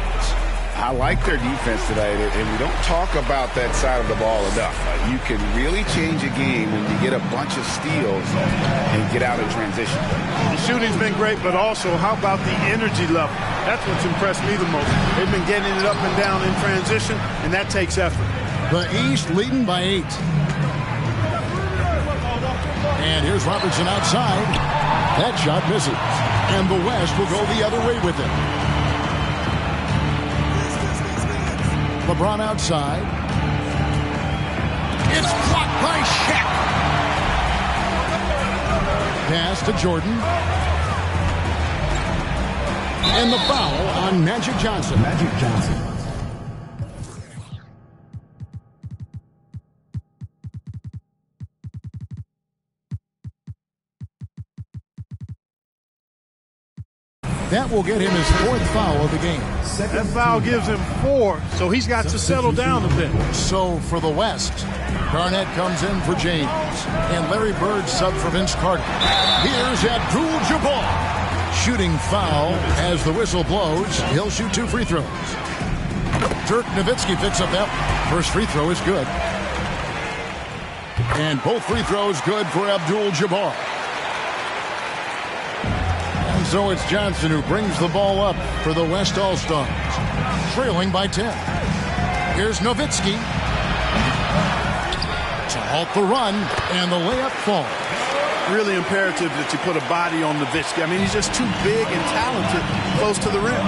I like their defense tonight, and we don't talk about that side of the ball enough. You can really change a game when you get a bunch of steals and get out in transition. The shooting's been great, but also how about the energy level? That's what's impressed me the most. They've been getting it up and down in transition, and that takes effort. The East leading by 8. And here's Robertson outside. That shot misses. And the West will go the other way with it. LeBron outside. It's blocked by Shaq. Pass to Jordan. And the foul on Magic Johnson. Magic Johnson. That will get him his 4th foul of the game. That foul gives him 4, so he's got to settle down a bit. So for the West, Garnett comes in for James, and Larry Bird sub for Vince Carter. Here's Abdul-Jabbar. Shooting foul as the whistle blows. He'll shoot 2 free throws. Dirk Nowitzki picks up that one. First free throw is good. And both free throws good for Abdul-Jabbar. So it's Johnson who brings the ball up for the West All-Stars, trailing by 10. Here's Nowitzki to halt the run, and the layup falls. Really imperative that you put a body on Nowitzki. I mean, he's just too big and talented close to the rim.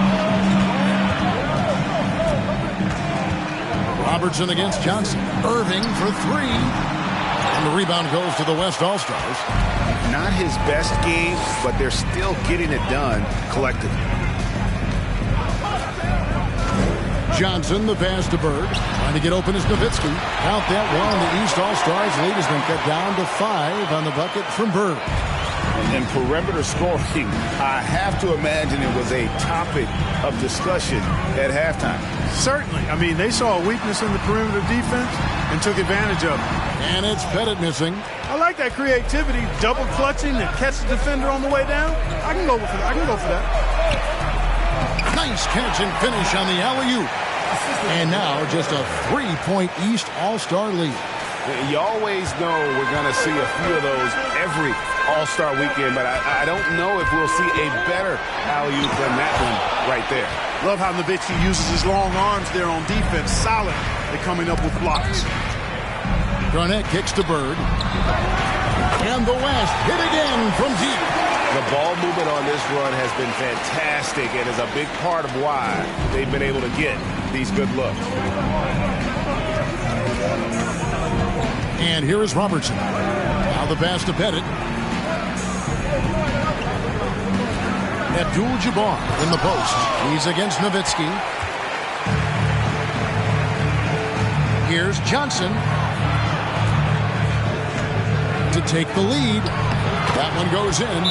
Robertson against Johnson. Irving for 3. And the rebound goes to the West All-Stars. Not his best game, but they're still getting it done collectively. Johnson, the pass to Bird. Trying to get open is Nowitzki. Count that one. The East All-Stars lead has been cut down to 5 on the bucket from Bird. And perimeter scoring, I have to imagine it was a topic of discussion at halftime. Certainly. I mean, they saw a weakness in the perimeter defense and took advantage of it. And it's Pettit missing. I like that creativity, double clutching and catch the defender on the way down. I can go for that. Nice catch and finish on the alley-oop. And now just a 3-point East All-Star lead. You always know we're going to see a few of those every All-Star weekend, but I don't know if we'll see a better alley-oop than that one right there. Love how Nowitzki uses his long arms there on defense. Solid at coming up with blocks. Garnett kicks to Bird. And the West hit again from deep. The ball movement on this run has been fantastic and is a big part of why they've been able to get these good looks. And here is Robertson. Now the pass to Pettit. Abdul-Jabbar in the post. He's against Nowitzki. Here's Johnson to take the lead. That one goes in.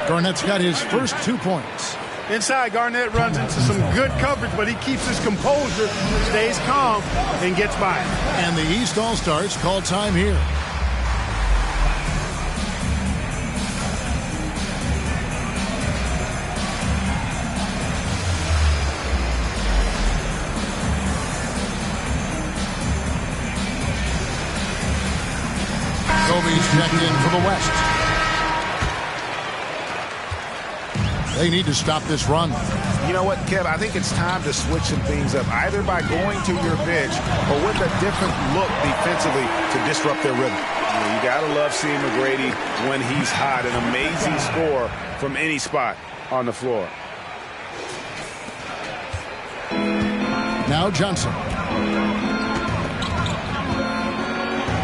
Garnett's got his first 2 points. Inside, Garnett runs into some good coverage, but he keeps his composure, stays calm, and gets by. And the East All-Stars call time here. Kobe's checked in for the West. They need to stop this run. You know what, Kev? I think it's time to switch some things up, either by going to your bench or with a different look defensively to disrupt their rhythm. You got to love seeing McGrady when he's hot. An amazing score from any spot on the floor. Now Johnson.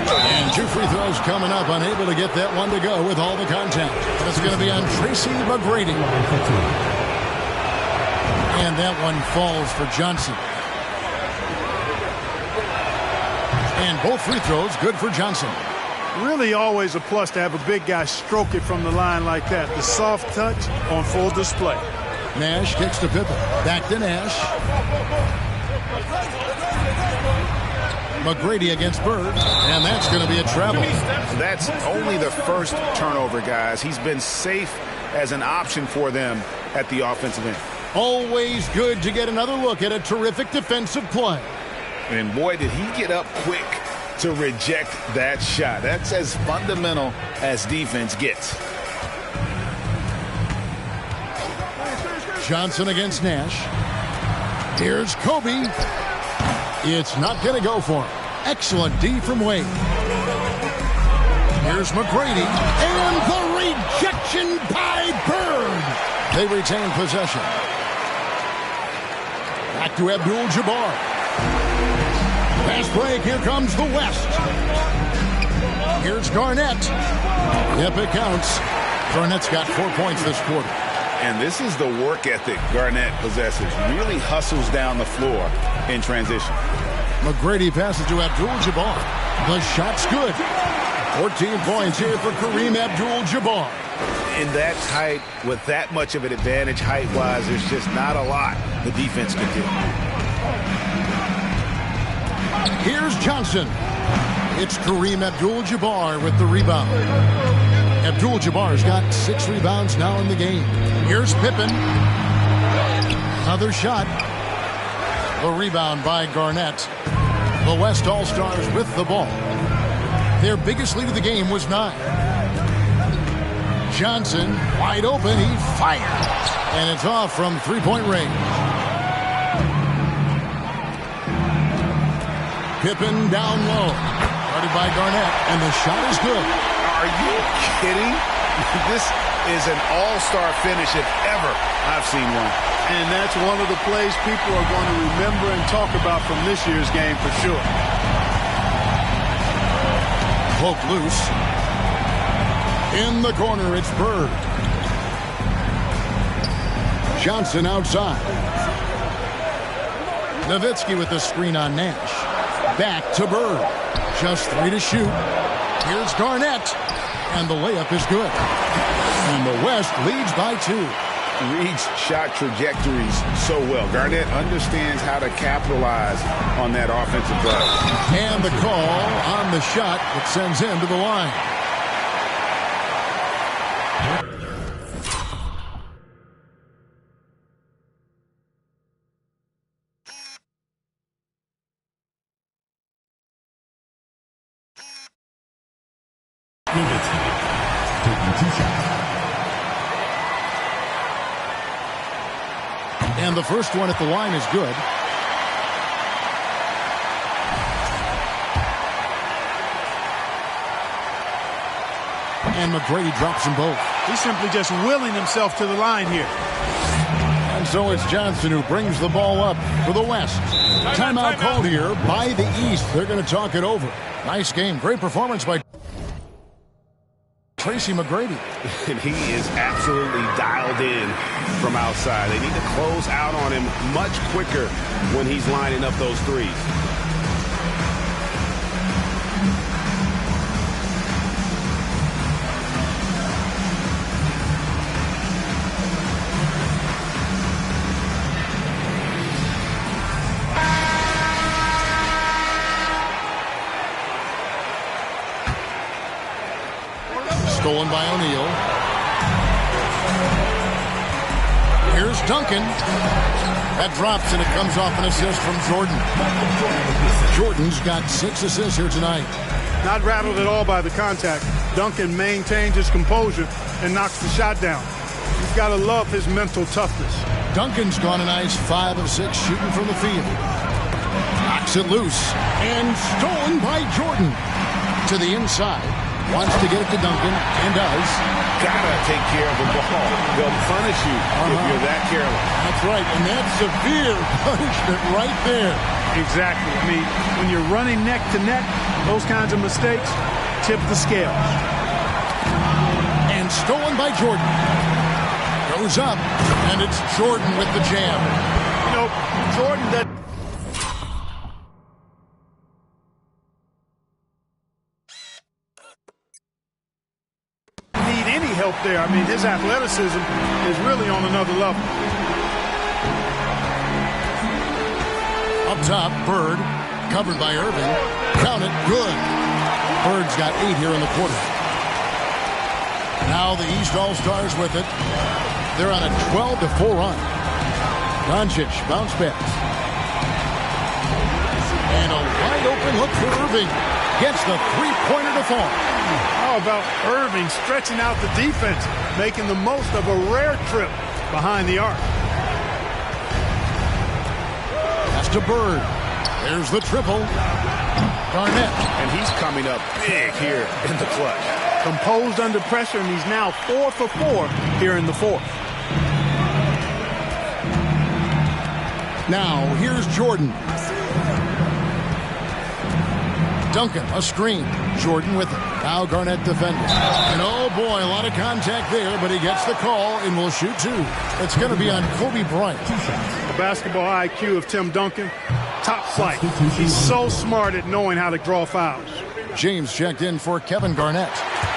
And 2 free throws coming up, unable to get that one to go with all the contact. That's going to be on Tracy McGrady. And that one falls for Johnson. And both free throws good for Johnson. Really always a plus to have a big guy stroke it from the line like that. The soft touch on full display. Nash kicks to Pippen. Back to Nash. McGrady against Bird, and that's going to be a travel. That's only the first turnover, guys. He's been safe as an option for them at the offensive end. Always good to get another look at a terrific defensive play. And boy, did he get up quick to reject that shot. That's as fundamental as defense gets. Johnson against Nash. Here's Kobe. It's not going to go for him. Excellent D from Wade. Here's McGrady. And the rejection by Bird. They retain possession. Back to Abdul-Jabbar. Fast break. Here comes the West. Here's Garnett. Yep, it counts. Garnett's got 4 points this quarter. And this is the work ethic Garnett possesses. Really hustles down the floor in transition. McGrady passes to Abdul-Jabbar. The shot's good. 14 points here for Kareem Abdul-Jabbar. In that height, with that much of an advantage height-wise, there's just not a lot the defense can do. Here's Johnson. It's Kareem Abdul-Jabbar with the rebound. Abdul-Jabbar's got 6 rebounds now in the game. Here's Pippen. Another shot. The rebound by Garnett. The West All-Stars with the ball. Their biggest lead of the game was 9. Johnson, wide open, he fires. And it's off from three-point range. Pippen down low. Guarded by Garnett, and the shot is good. Are you kidding? This is an all-star finish if ever I've seen one. And that's one of the plays people are going to remember and talk about from this year's game for sure. Poke loose. In the corner, it's Bird. Johnson outside. Nowitzki with the screen on Nash. Back to Bird. Just 3 to shoot. Here's Garnett. And the layup is good. And the West leads by 2. Reads shot trajectories so well. Garnett understands how to capitalize on that offensive drive. And the call on the shot that sends him to the line. And the first one at the line is good. And McGrady drops them both. He's simply just willing himself to the line here. And so it's Johnson who brings the ball up for the West. Timeout called here by the East. They're going to talk it over. Nice game. Great performance by Tracy McGrady. And he is absolutely dialed in from outside. They need to close out on him much quicker when he's lining up those threes. Stolen by O'Neal. Here's Duncan. That drops, and it comes off an assist from Jordan. Jordan's got 6 assists here tonight. Not rattled at all by the contact. Duncan maintains his composure and knocks the shot down. You've got to love his mental toughness. Duncan's gone a nice 5 of 6 shooting from the field. Knocks it loose and stolen by Jordan. To the inside. Wants to get it to Duncan and does. Gotta take care of the ball. They'll punish you if you're that careless. That's right, and that's severe punishment right there. Exactly. I mean, when you're running neck to neck, those kinds of mistakes tip the scales. And stolen by Jordan. Goes up, and it's Jordan with the jam. You know, Jordan that. Need any help there. I mean, his athleticism is really on another level. Up top, Bird, covered by Irving. Count it, good. Bird's got 8 here in the quarter. Now the East All-Stars with it. They're on a 12-4 run. Doncic, bounce pass. And a wide-open look for Irving. Gets the three-pointer to fall. How about Irving stretching out the defense, making the most of a rare trip behind the arc. Pass to Bird. There's the triple. Garnett. And he's coming up big here in the clutch. Composed under pressure, and he's now 4 for 4 here in the fourth. Now, here's Jordan. Duncan, a screen. Jordan with it. Now Garnett defending. And oh boy, a lot of contact there, but he gets the call and will shoot 2. It's going to be on Kobe Bryant. The basketball IQ of Tim Duncan, top flight. He's so smart at knowing how to draw fouls. James checked in for Kevin Garnett.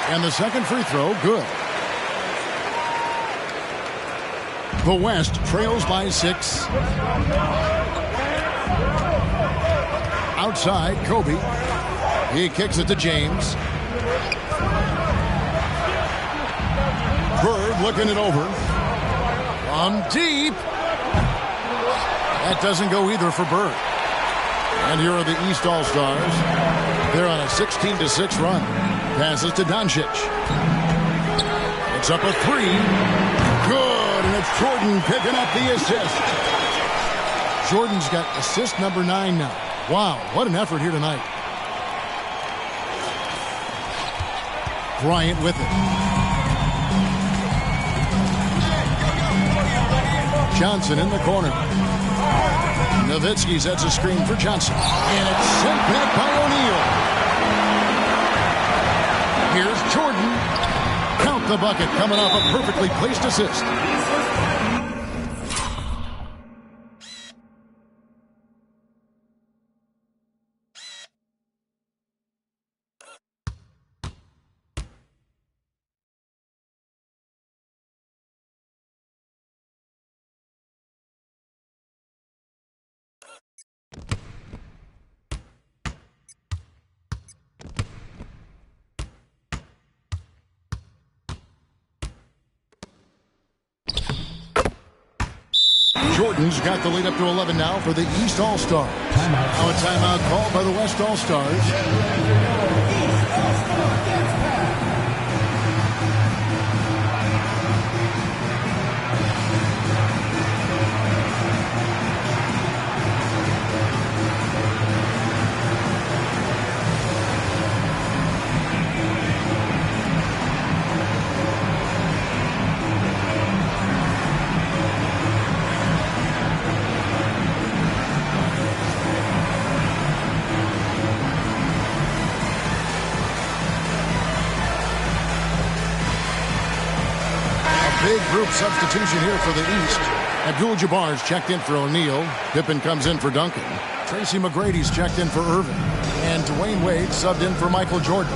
And the second free throw, good. The West trails by 6. Outside, Kobe. He kicks it to James. Bird looking it over. From deep. That doesn't go either for Bird. And here are the East All-Stars. They're on a 16-6 run. Passes to Doncic. It's up a 3. Good, and it's Jordan picking up the assist. Jordan's got assist number 9 now. Wow, what an effort here tonight. Bryant with it. Johnson in the corner. Nowitzki sets a screen for Johnson. And it's sent back by O'Neal. Here's Jordan. Count the bucket, coming off a perfectly placed assist. Jordan's got the lead up to 11 now for the East All-Stars. Now a timeout called by the West All-Stars. Big group substitution here for the East. Abdul-Jabbar's checked in for O'Neal. Pippen comes in for Duncan. Tracy McGrady's checked in for Irving. And Dwayne Wade subbed in for Michael Jordan.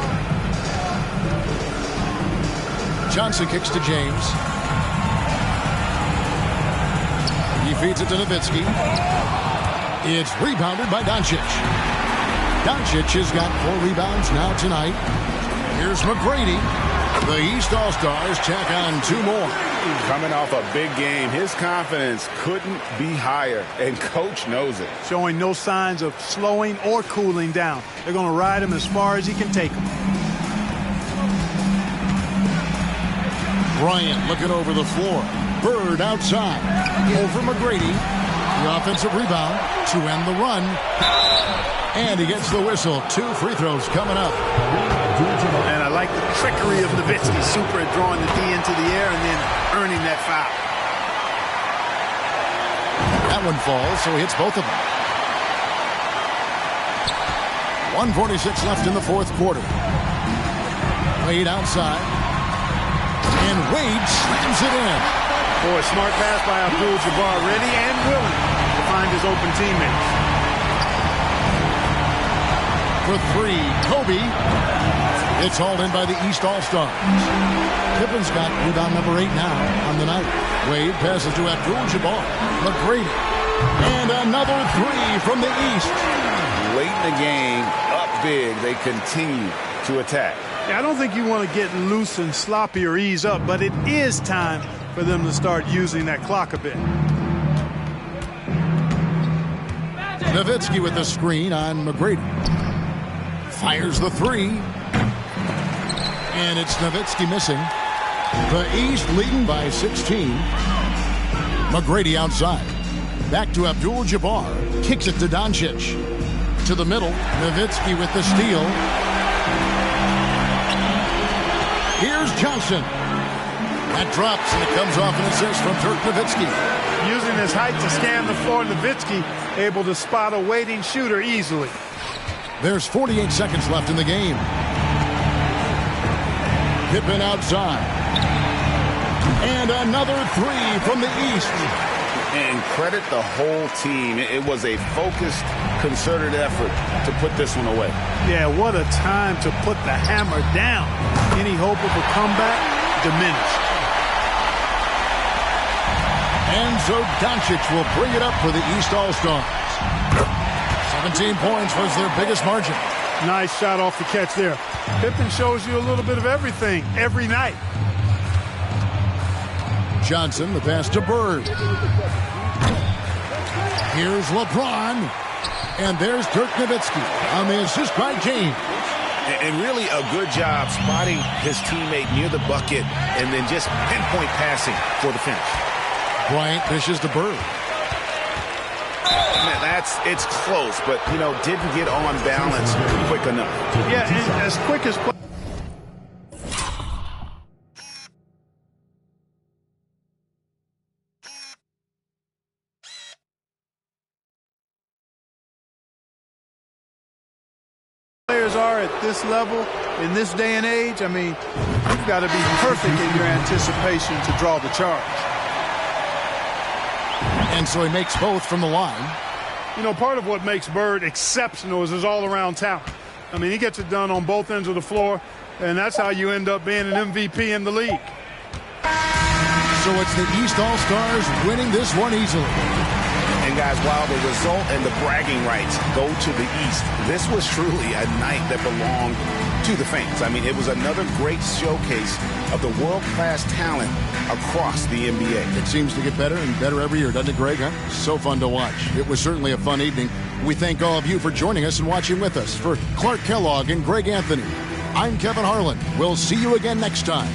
Johnson kicks to James. He feeds it to Nowitzki. It's rebounded by Doncic. Doncic has got 4 rebounds now tonight. Here's McGrady. The East All-Stars check on 2 more. Coming off a big game, his confidence couldn't be higher, and coach knows it. Showing no signs of slowing or cooling down. They're going to ride him as far as he can take him. Bryant looking over the floor. Bird outside. Over McGrady. The offensive rebound to end the run. And he gets the whistle. 2 free throws coming up. And I like the trickery of Nowitzki. Super at drawing the D into the air and then earning that foul. That one falls, so he hits both of them. 1:46 left in the fourth quarter. Wade outside. And Wade slams it in. Boy, smart pass by Abdul-Jabbar. Ready and willing to find his open teammates. For 3, Kobe. It's hauled in by the East All-Stars. Pippen's got rebound number 8 now on the night. Wade passes to Abdul-Jabbar. McGrady. And another 3 from the East. Late in the game, up big, they continue to attack. Yeah, I don't think you want to get loose and sloppy or ease up, but it is time for them to start using that clock a bit. Nowitzki with the screen on McGrady. Fires the 3. And it's Nowitzki missing. The East leading by 16. McGrady outside. Back to Abdul-Jabbar. Kicks it to Doncic. To the middle. Nowitzki with the steal. Here's Johnson. That drops, and it comes off an assist from Dirk Nowitzki. Using his height to scan the floor, Nowitzki able to spot a waiting shooter easily. There's 48 seconds left in the game. Pippen outside. And another 3 from the East. And credit the whole team. It was a focused, concerted effort to put this one away. Yeah, what a time to put the hammer down. Any hope of a comeback diminished. And so Doncic will bring it up for the East All-Stars. 17 points was their biggest margin. Nice shot off the catch there. Pippen shows you a little bit of everything every night. Johnson, the pass to Bird. Here's LeBron. And there's Dirk Nowitzki on the assist by James. And really a good job spotting his teammate near the bucket and then just pinpoint passing for the finish. Bryant fishes to Bird. Man, it's close, but, didn't get on balance quick enough. Yeah, and as quick as... players are at this level, in this day and age, I mean, you've got to be perfect in your anticipation to draw the charge. And so he makes both from the line. Part of what makes Bird exceptional is his all-around talent. I mean, he gets it done on both ends of the floor, and that's how you end up being an MVP in the league. So it's the East All-Stars winning this one easily. And guys, while the result and the bragging rights go to the East, this was truly a night that belonged to the fans. I mean, it was another great showcase of the world-class talent across the NBA. It seems to get better and better every year, doesn't it, Greg? Huh? So fun to watch. It was certainly a fun evening. We thank all of you for joining us and watching with us. For Clark Kellogg and Greg Anthony, I'm Kevin Harlan. We'll see you again next time.